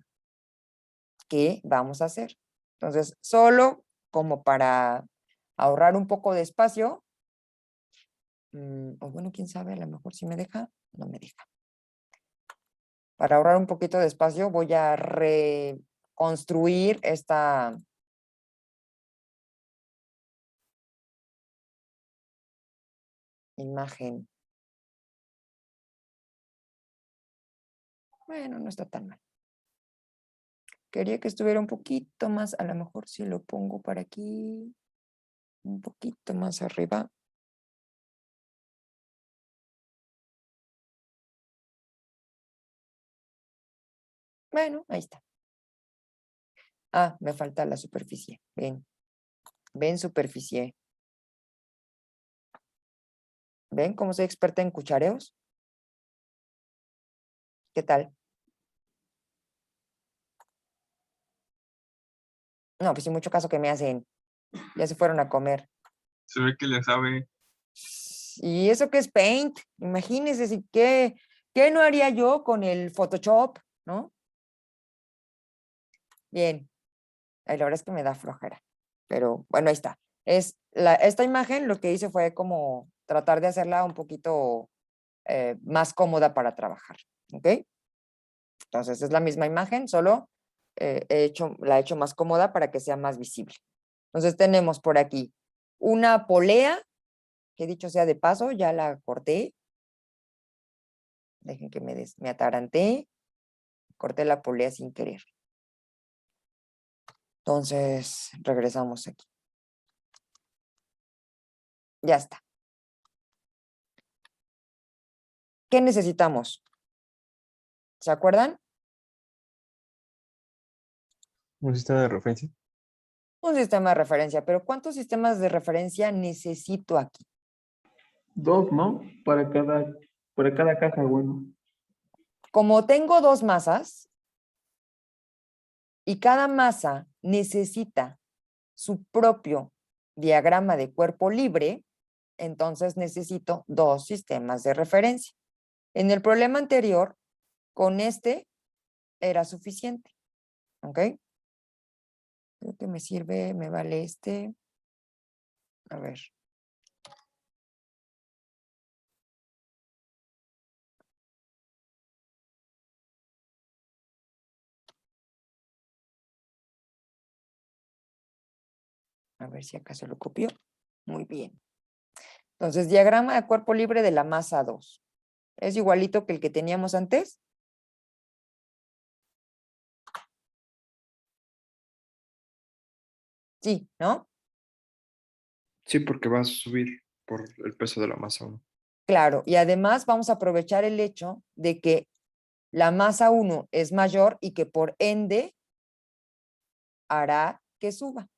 ¿Qué vamos a hacer? Entonces, solo como para ahorrar un poco de espacio, o bueno, quién sabe, a lo mejor si me deja, no me deja. Para ahorrar un poquito de espacio, voy a reconstruir esta imagen. Bueno, no está tan mal. Quería que estuviera un poquito más, a lo mejor si lo pongo para aquí, un poquito más arriba. Bueno, ahí está. Ah, me falta la superficie. Ven, ven superficie. ¿Ven cómo soy experta en cuchareos? ¿Qué tal? No, pues sin mucho caso que me hacen. Ya se fueron a comer. Se ve que le sabe. ¿Y eso qué es Paint? Imagínense, ¿qué no haría yo con el Photoshop, no? Bien. Ay, la verdad es que me da flojera. Pero bueno, ahí está. Esta imagen lo que hice fue como tratar de hacerla un poquito más cómoda para trabajar. ¿Ok? Entonces es la misma imagen, solo la he hecho más cómoda para que sea más visible. Entonces tenemos por aquí una polea, que dicho sea de paso, ya la corté. Dejen que me ataranté. Corté la polea sin querer. Entonces regresamos aquí. Ya está. ¿Qué necesitamos? ¿Se acuerdan? ¿Un sistema de referencia? Un sistema de referencia, pero ¿cuántos sistemas de referencia necesito aquí? 2, ¿no? Para cada caja, bueno. Como tengo dos masas y cada masa necesita su propio diagrama de cuerpo libre, entonces necesito dos sistemas de referencia. En el problema anterior, con este era suficiente. ¿Ok? Creo que me sirve, me vale este. A ver. A ver si acaso lo copió. Muy bien. Entonces, diagrama de cuerpo libre de la masa 2. ¿Es igualito que el que teníamos antes? Sí, ¿no? Sí, porque va a subir por el peso de la masa 1. Claro, y además vamos a aprovechar el hecho de que la masa 1 es mayor y que por ende hará que suba.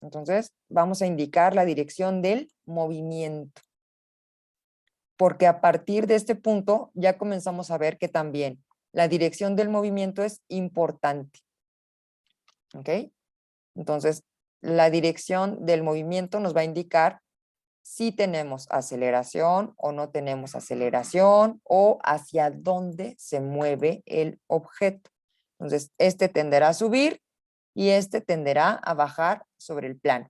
Entonces, vamos a indicar la dirección del movimiento. Porque a partir de este punto ya comenzamos a ver que también la dirección del movimiento es importante. ¿Ok? Entonces, la dirección del movimiento nos va a indicar si tenemos aceleración o no tenemos aceleración o hacia dónde se mueve el objeto. Entonces, este tenderá a subir y este tenderá a bajar sobre el plano.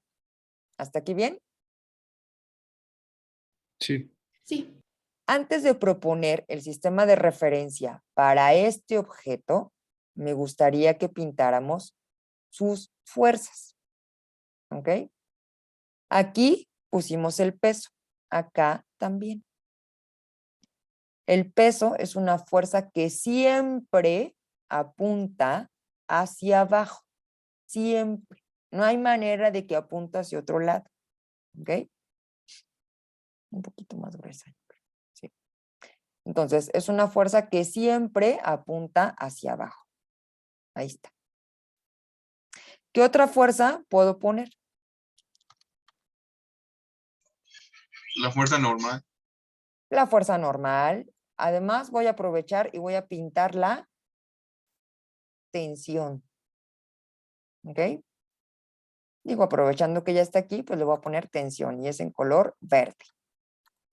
¿Hasta aquí bien? Sí. Sí. Antes de proponer el sistema de referencia para este objeto, me gustaría que pintáramos sus fuerzas. ¿Ok? Aquí pusimos el peso, acá también. El peso es una fuerza que siempre apunta hacia abajo, siempre. No hay manera de que apunte hacia otro lado. ¿Ok? Un poquito más gruesa. Sí. Entonces, es una fuerza que siempre apunta hacia abajo. Ahí está. ¿Qué otra fuerza puedo poner? La fuerza normal. La fuerza normal. Además, voy a aprovechar y voy a pintar la tensión. ¿Ok? Digo, aprovechando que ya está aquí, pues le voy a poner tensión y es en color verde.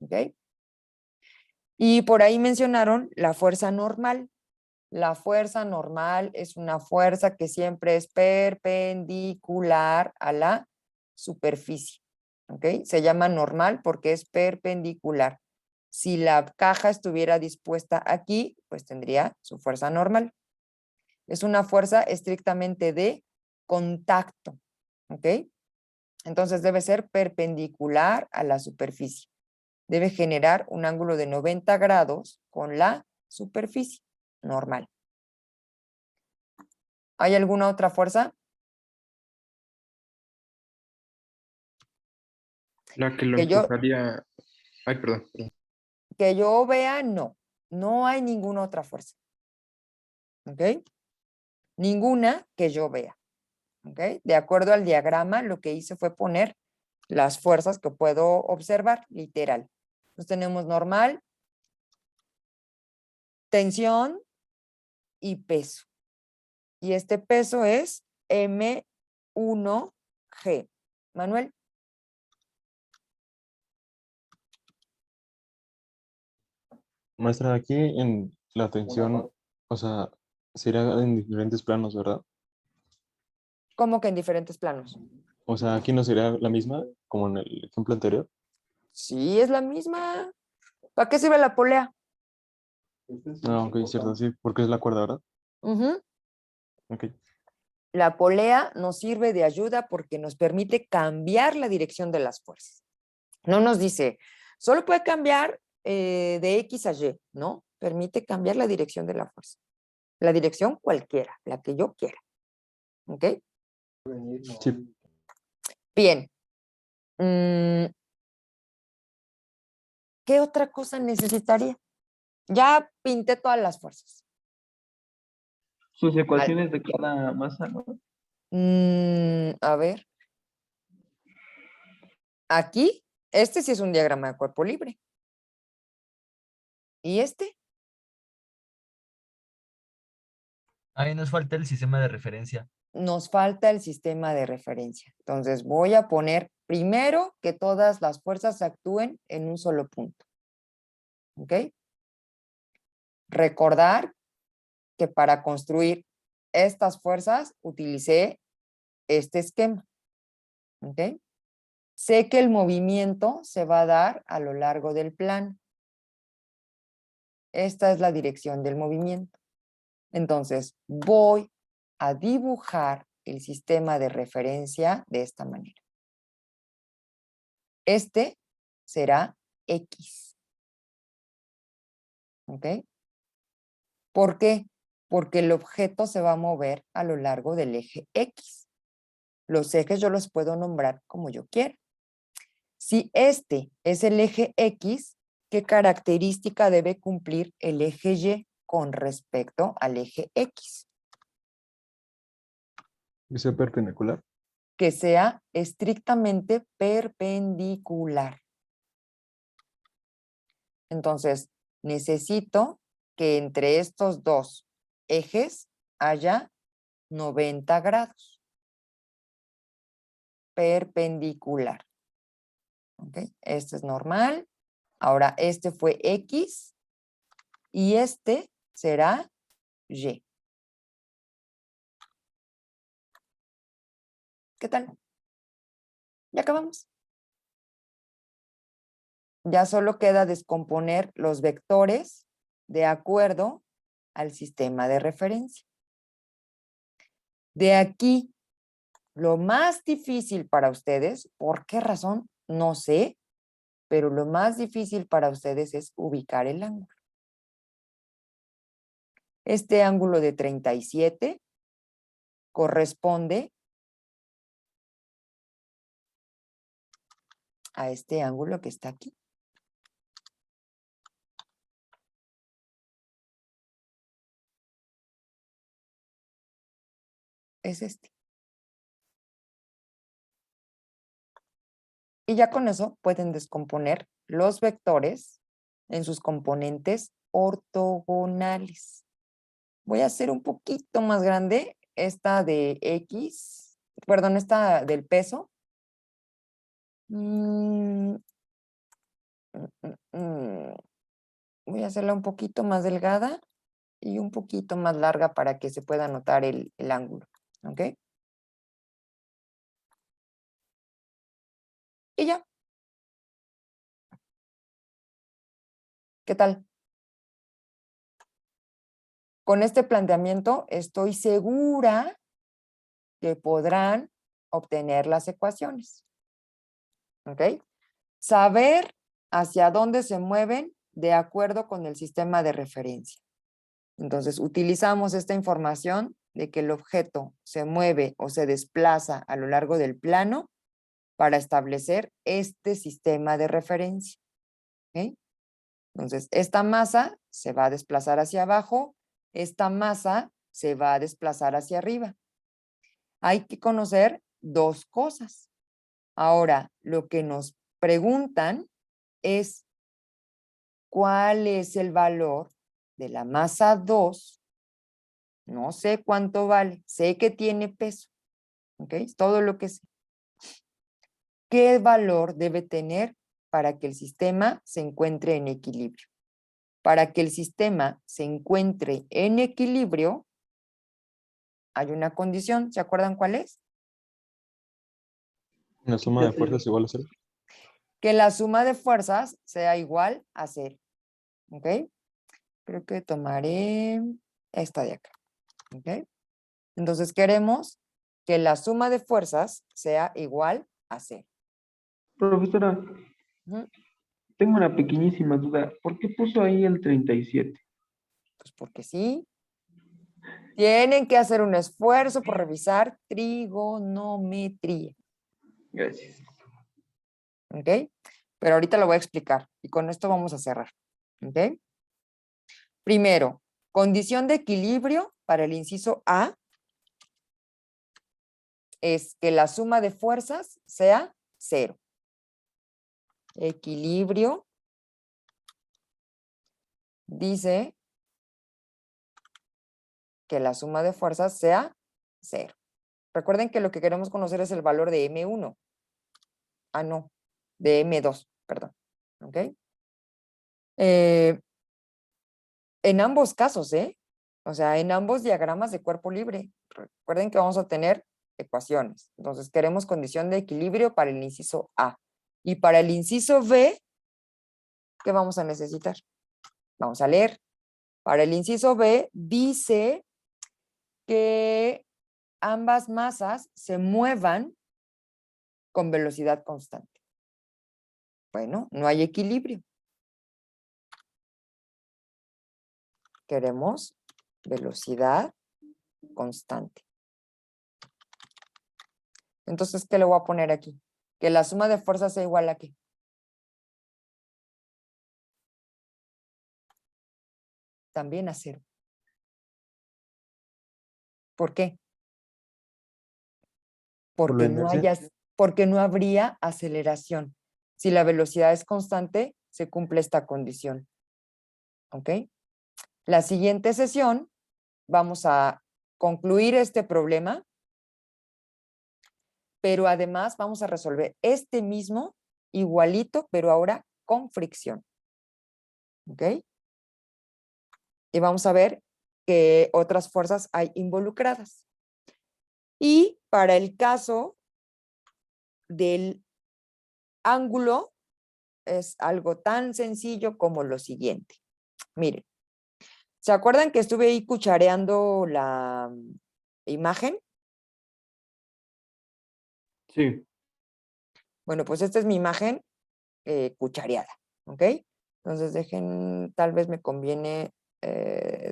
¿Ok? Y por ahí mencionaron la fuerza normal. La fuerza normal es una fuerza que siempre es perpendicular a la superficie. ¿Ok? Se llama normal porque es perpendicular. Si la caja estuviera dispuesta aquí, pues tendría su fuerza normal. Es una fuerza estrictamente de contacto. ¿Ok? Entonces debe ser perpendicular a la superficie. Debe generar un ángulo de 90 grados con la superficie normal. ¿Hay alguna otra fuerza? La que lo Que yo, empujaría. Ay, perdón. que yo vea, no. No hay ninguna otra fuerza. ¿Ok? Ninguna que yo vea. ¿Ok? De acuerdo al diagrama, lo que hice fue poner las fuerzas que puedo observar, literal. Entonces tenemos normal, tensión y peso. Y este peso es M1G. Manuel. Maestra, aquí en la tensión, o sea, sería en diferentes planos, ¿verdad? ¿Cómo que en diferentes planos? O sea, aquí no sería la misma como en el ejemplo anterior. Sí, es la misma. ¿Para qué sirve la polea? Ah, ok, cierto, sí, porque es la cuerda, ¿verdad? Ujú. Ok. La polea nos sirve de ayuda porque nos permite cambiar la dirección de las fuerzas. No nos dice, solo puede cambiar de X a Y, no, permite cambiar la dirección de la fuerza. La dirección cualquiera, la que yo quiera. ¿Ok? Sí. Bien. ¿Qué otra cosa necesitaría? Ya pinté todas las fuerzas. Sus ecuaciones de cada masa, ¿no? A ver. Aquí, este sí es un diagrama de cuerpo libre. ¿Y este? Ahí nos falta el sistema de referencia. Nos falta el sistema de referencia. Entonces voy a poner primero que todas las fuerzas actúen en un solo punto. ¿Ok? Recordar que para construir estas fuerzas utilicé este esquema. ¿Ok? Sé que el movimiento se va a dar a lo largo del plano. Esta es la dirección del movimiento. Entonces voy a dibujar el sistema de referencia de esta manera. Este será X. ¿Ok? ¿Por qué? Porque el objeto se va a mover a lo largo del eje X. Los ejes yo los puedo nombrar como yo quiera. Si este es el eje X, ¿qué característica debe cumplir el eje Y con respecto al eje X? ¿Que sea perpendicular? Que sea estrictamente perpendicular. Entonces, necesito que entre estos dos ejes haya 90 grados. perpendicular. ¿Ok? Este es normal. Ahora, este fue X y este será Y. ¿Qué tal? Ya acabamos. Ya solo queda descomponer los vectores de acuerdo al sistema de referencia. De aquí, lo más difícil para ustedes, ¿por qué razón? No sé, pero lo más difícil para ustedes es ubicar el ángulo. Este ángulo de 37 corresponde a este ángulo que está aquí. Es este. Y ya con eso pueden descomponer los vectores en sus componentes ortogonales. Voy a hacer un poquito más grande esta de X, perdón, esta del peso. Voy a hacerla un poquito más delgada y un poquito más larga para que se pueda notar el ángulo. ¿Ok? Y ya. ¿Qué tal? Con este planteamiento estoy segura que podrán obtener las ecuaciones. ¿Ok? Saber hacia dónde se mueven de acuerdo con el sistema de referencia. Entonces, utilizamos esta información de que el objeto se mueve o se desplaza a lo largo del plano para establecer este sistema de referencia. ¿Ok? Entonces, esta masa se va a desplazar hacia abajo, esta masa se va a desplazar hacia arriba. Hay que conocer dos cosas. Ahora, lo que nos preguntan es cuál es el valor de la masa 2. No sé cuánto vale, sé que tiene peso. ¿Ok? Es todo lo que sé. ¿Qué valor debe tener para que el sistema se encuentre en equilibrio? Para que el sistema se encuentre en equilibrio, hay una condición. ¿Se acuerdan cuál es? La suma de fuerzas igual a 0. Que la suma de fuerzas sea igual a 0. ¿Ok? Creo que tomaré esta de acá. ¿Ok? Entonces queremos que la suma de fuerzas sea igual a 0. Profesora, Ujú. tengo una pequeñísima duda. ¿Por qué puso ahí el 37? Pues porque sí. Tienen que hacer un esfuerzo por revisar trigonometría. Gracias. ¿Ok? Pero ahorita lo voy a explicar y con esto vamos a cerrar. ¿Ok? Primero, condición de equilibrio para el inciso A es que la suma de fuerzas sea 0. Equilibrio dice que la suma de fuerzas sea 0. Recuerden que lo que queremos conocer es el valor de M1. Ah, no, de M2, perdón. ¿Ok? En ambos casos, ¿eh? O sea, en ambos diagramas de cuerpo libre. Recuerden que vamos a tener ecuaciones. Entonces, queremos condición de equilibrio para el inciso A. Y para el inciso B, ¿qué vamos a necesitar? Vamos a leer. Para el inciso B, dice que ambas masas se muevan con velocidad constante. Bueno, no hay equilibrio. Queremos velocidad constante. Entonces, ¿qué le voy a poner aquí? Que la suma de fuerzas sea igual a ¿qué? También a 0. ¿Por qué? Por la Porque no habría aceleración. Si la velocidad es constante, se cumple esta condición. ¿Ok? La siguiente sesión vamos a concluir este problema, pero además vamos a resolver este mismo igualito, pero ahora con fricción. ¿Ok? Y vamos a ver qué otras fuerzas hay involucradas. Y para el caso del ángulo, es algo tan sencillo como lo siguiente. Miren, ¿se acuerdan que estuve ahí cuchareando la imagen? Sí. Bueno, pues esta es mi imagen cuchareada, ¿ok? Entonces dejen, tal vez me conviene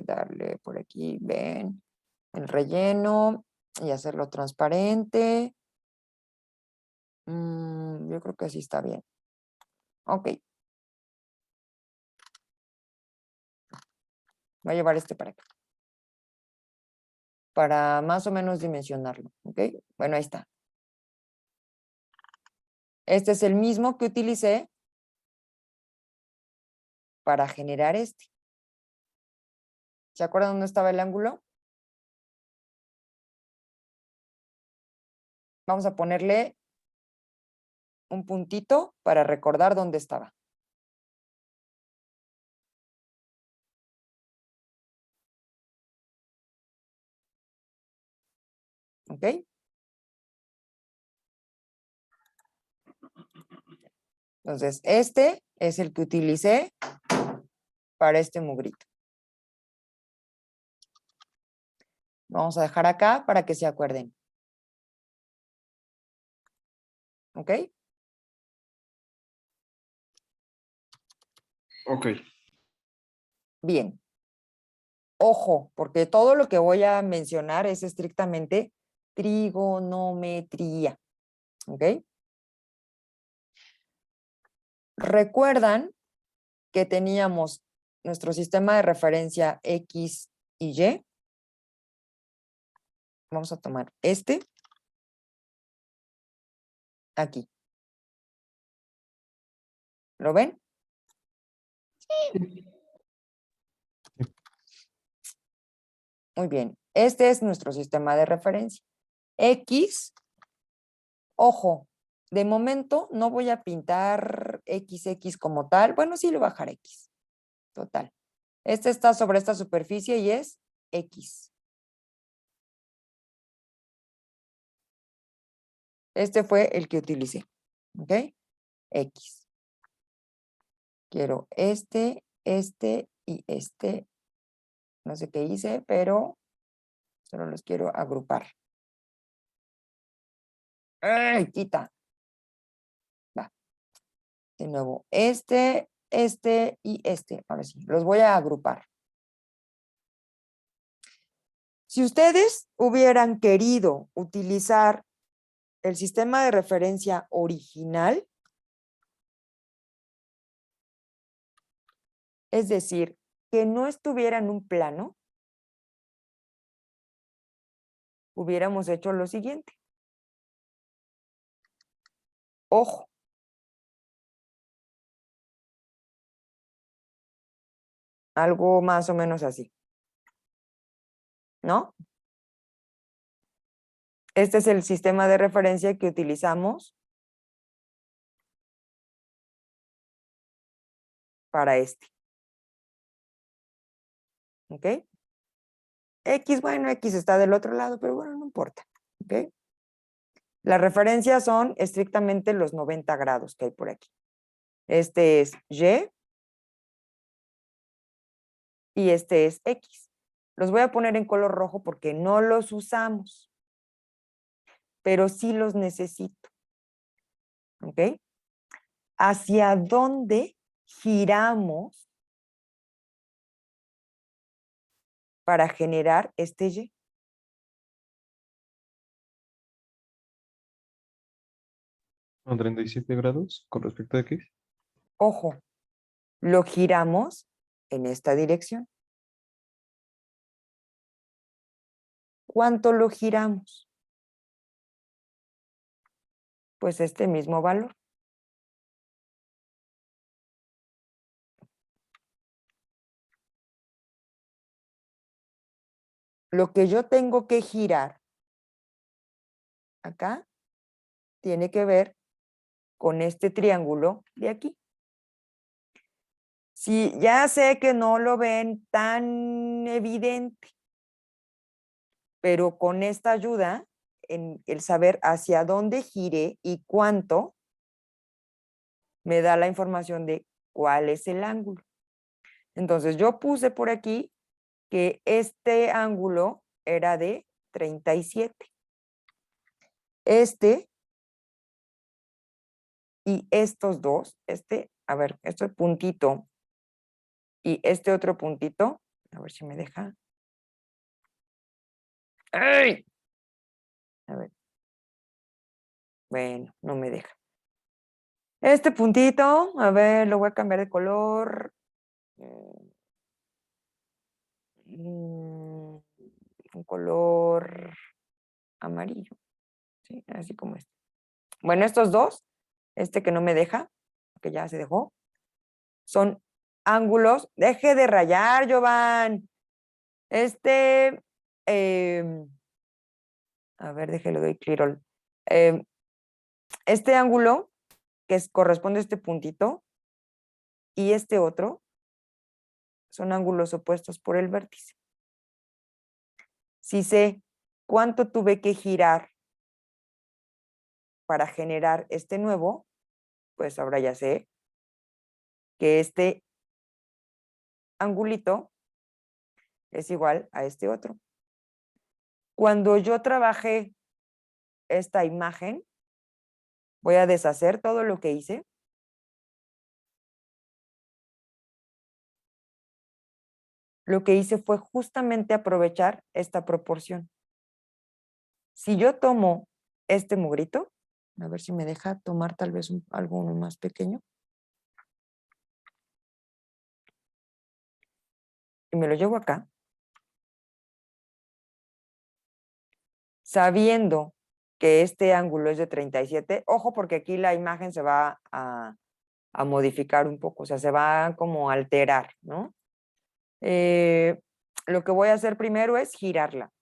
darle por aquí, ven, el relleno y hacerlo transparente. Yo creo que así está bien. Ok. Voy a llevar este para acá. Para más o menos dimensionarlo, ¿ok? Bueno, ahí está. Este es el mismo que utilicé para generar este. ¿Se acuerdan dónde estaba el ángulo? Vamos a ponerle un puntito para recordar dónde estaba. ¿Ok? Entonces, este es el que utilicé para este mugrito. Vamos a dejar acá para que se acuerden. ¿Ok? Ok. Bien. Ojo, porque todo lo que voy a mencionar es estrictamente trigonometría. ¿Ok? Recuerdan que teníamos nuestro sistema de referencia X y Y. Vamos a tomar este. Aquí. ¿Lo ven? Muy bien. Este es nuestro sistema de referencia. X, ojo, de momento no voy a pintar XX como tal. Bueno, sí le voy a bajar X. Total. Este está sobre esta superficie y es X. Este fue el que utilicé. ¿Ok? X. Quiero este y este. No sé qué hice, pero solo los quiero agrupar. ¡Ay, quita! Va. De nuevo, este y este. Ahora sí, los voy a agrupar. Si ustedes hubieran querido utilizar el sistema de referencia original, es decir, que no estuviera en un plano, hubiéramos hecho lo siguiente. Ojo. Algo más o menos así. ¿No? Este es el sistema de referencia que utilizamos para este. ¿Ok? X, bueno, X está del otro lado, pero bueno, no importa. ¿Ok? Las referencias son estrictamente los 90 grados que hay por aquí. Este es Y y este es X. Los voy a poner en color rojo porque no los usamos, pero sí los necesito. ¿Ok? ¿Hacia dónde giramos para generar este Y? ¿A 37 grados con respecto a X? Ojo, lo giramos en esta dirección. ¿Cuánto lo giramos? Pues este mismo valor. Lo que yo tengo que girar acá tiene que ver con este triángulo de aquí. Si ya sé que no lo ven tan evidente, pero con esta ayuda, en el saber hacia dónde gire y cuánto, me da la información de cuál es el ángulo. Entonces yo puse por aquí que este ángulo era de 37. Este y estos dos, a ver, este puntito y este otro puntito, a ver si me deja. ¡Ay! A ver. Bueno, no me deja. Este puntito, a ver, lo voy a cambiar de color. Un color amarillo. ¿Sí? Así como este. Bueno, estos dos, este que no me deja, que ya se dejó, son ángulos. Deje de rayar, Jovan. A ver, déjelo, doy clear all. Este ángulo, corresponde a este puntito, y este otro, son ángulos opuestos por el vértice. Si sé cuánto tuve que girar para generar este nuevo, pues ahora ya sé que este angulito es igual a este otro. Cuando yo trabajé esta imagen, voy a deshacer todo lo que hice. Lo que hice fue justamente aprovechar esta proporción. Si yo tomo este mugrito, a ver si me deja tomar tal vez alguno más pequeño. Y me lo llevo acá. Sabiendo que este ángulo es de 37, ojo porque aquí la imagen se va a modificar un poco, o sea, se va como a alterar, ¿no? Lo que voy a hacer primero es girarla.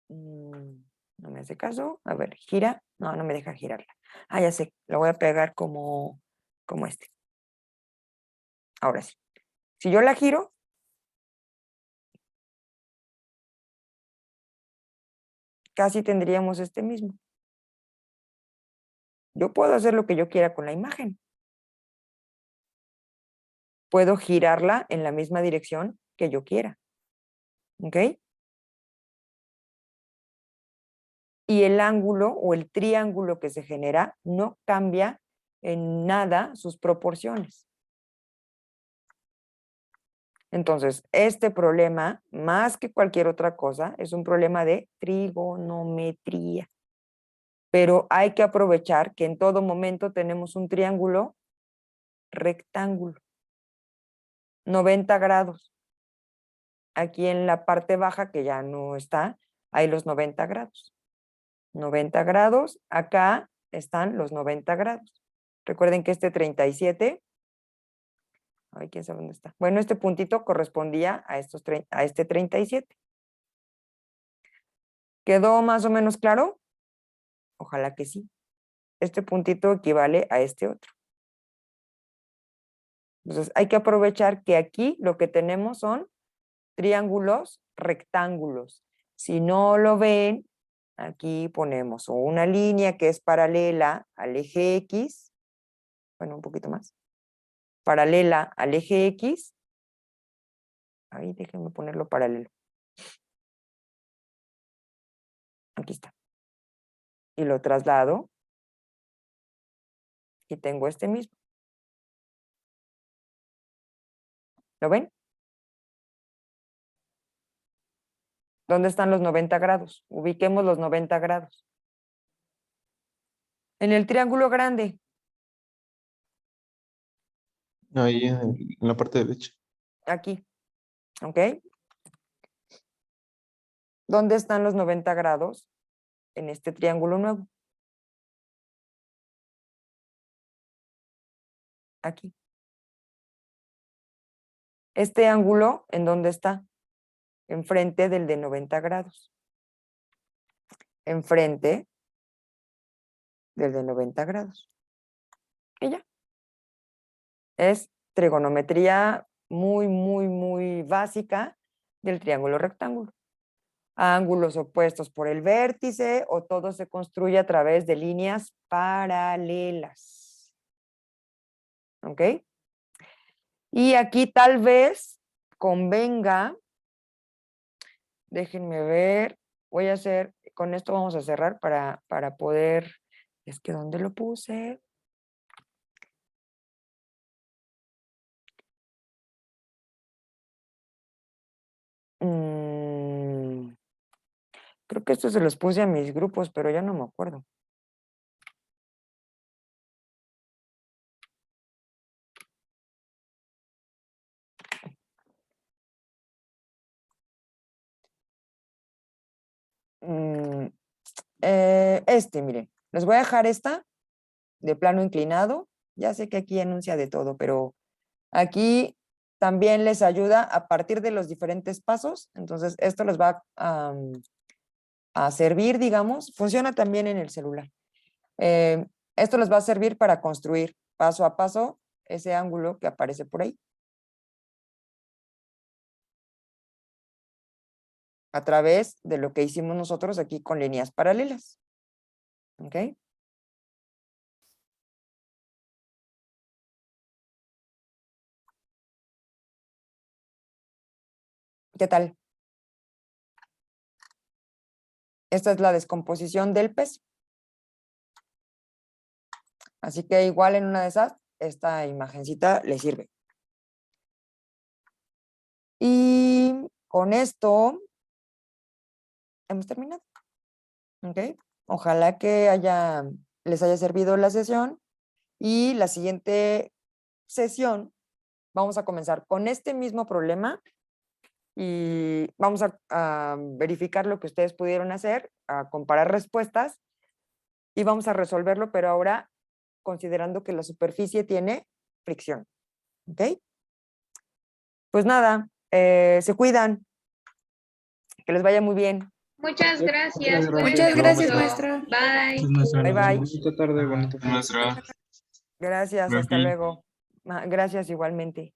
No me hace caso. A ver, gira. No, no me deja girarla. Ah, ya sé. La voy a pegar como este. Ahora sí. Si yo la giro, casi tendríamos este mismo. Yo puedo hacer lo que yo quiera con la imagen. Puedo girarla en la misma dirección que yo quiera. ¿Ok? Y el ángulo o el triángulo que se genera no cambia en nada sus proporciones. Entonces, este problema, más que cualquier otra cosa, es un problema de trigonometría. Pero hay que aprovechar que en todo momento tenemos un triángulo rectángulo. 90 grados. Aquí en la parte baja, que ya no está, hay los 90 grados. 90 grados, acá están los 90 grados. Recuerden que este 37, ay, quién sabe dónde está. Bueno, este puntito correspondía a este 37. ¿Quedó más o menos claro? Ojalá que sí. Este puntito equivale a este otro. Entonces, hay que aprovechar que aquí lo que tenemos son triángulos rectángulos. Si no lo ven, aquí ponemos una línea que es paralela al eje X, bueno, un poquito más, paralela al eje X. Ahí déjenme ponerlo paralelo. Aquí está. Y lo traslado. Y tengo este mismo. ¿Lo ven? ¿Dónde están los 90 grados? Ubiquemos los 90 grados. En el triángulo grande. Ahí en la parte derecha. Aquí. ¿Ok? ¿Dónde están los 90 grados? En este triángulo nuevo. Aquí. Este ángulo, ¿en dónde está? Enfrente del de 90 grados. enfrente del de 90 grados. Y ya. Es trigonometría muy, muy, muy básica del triángulo rectángulo. Ángulos opuestos por el vértice o todo se construye a través de líneas paralelas. ¿Ok? Y aquí tal vez convenga, déjenme ver, voy a hacer, con esto vamos a cerrar para poder, es que ¿dónde lo puse? Creo que esto se los puse a mis grupos, pero ya no me acuerdo. Miren, les voy a dejar esta de plano inclinado. Ya sé que aquí enuncia de todo, pero aquí también les ayuda a partir de los diferentes pasos. Entonces, esto les va a servir, digamos. Funciona también en el celular. Esto les va a servir para construir paso a paso ese ángulo que aparece por ahí. A través de lo que hicimos nosotros aquí con líneas paralelas. ¿Ok? ¿Qué tal? Esta es la descomposición del peso. Así que igual en una de esas, esta imagencita le sirve. Y con esto hemos terminado. ¿Ok? Ojalá que les haya servido la sesión. Y la siguiente sesión vamos a comenzar con este mismo problema y vamos a verificar lo que ustedes pudieron hacer, a comparar respuestas y vamos a resolverlo, pero ahora considerando que la superficie tiene fricción. ¿Ok? Pues nada, se cuidan. Que les vaya muy bien. Muchas gracias. Muchas gracias, maestra. Bye. Bye, bye. Bonita tarde, bonita tarde. Nuestra. Gracias, Buen hasta fin. luego. Gracias igualmente.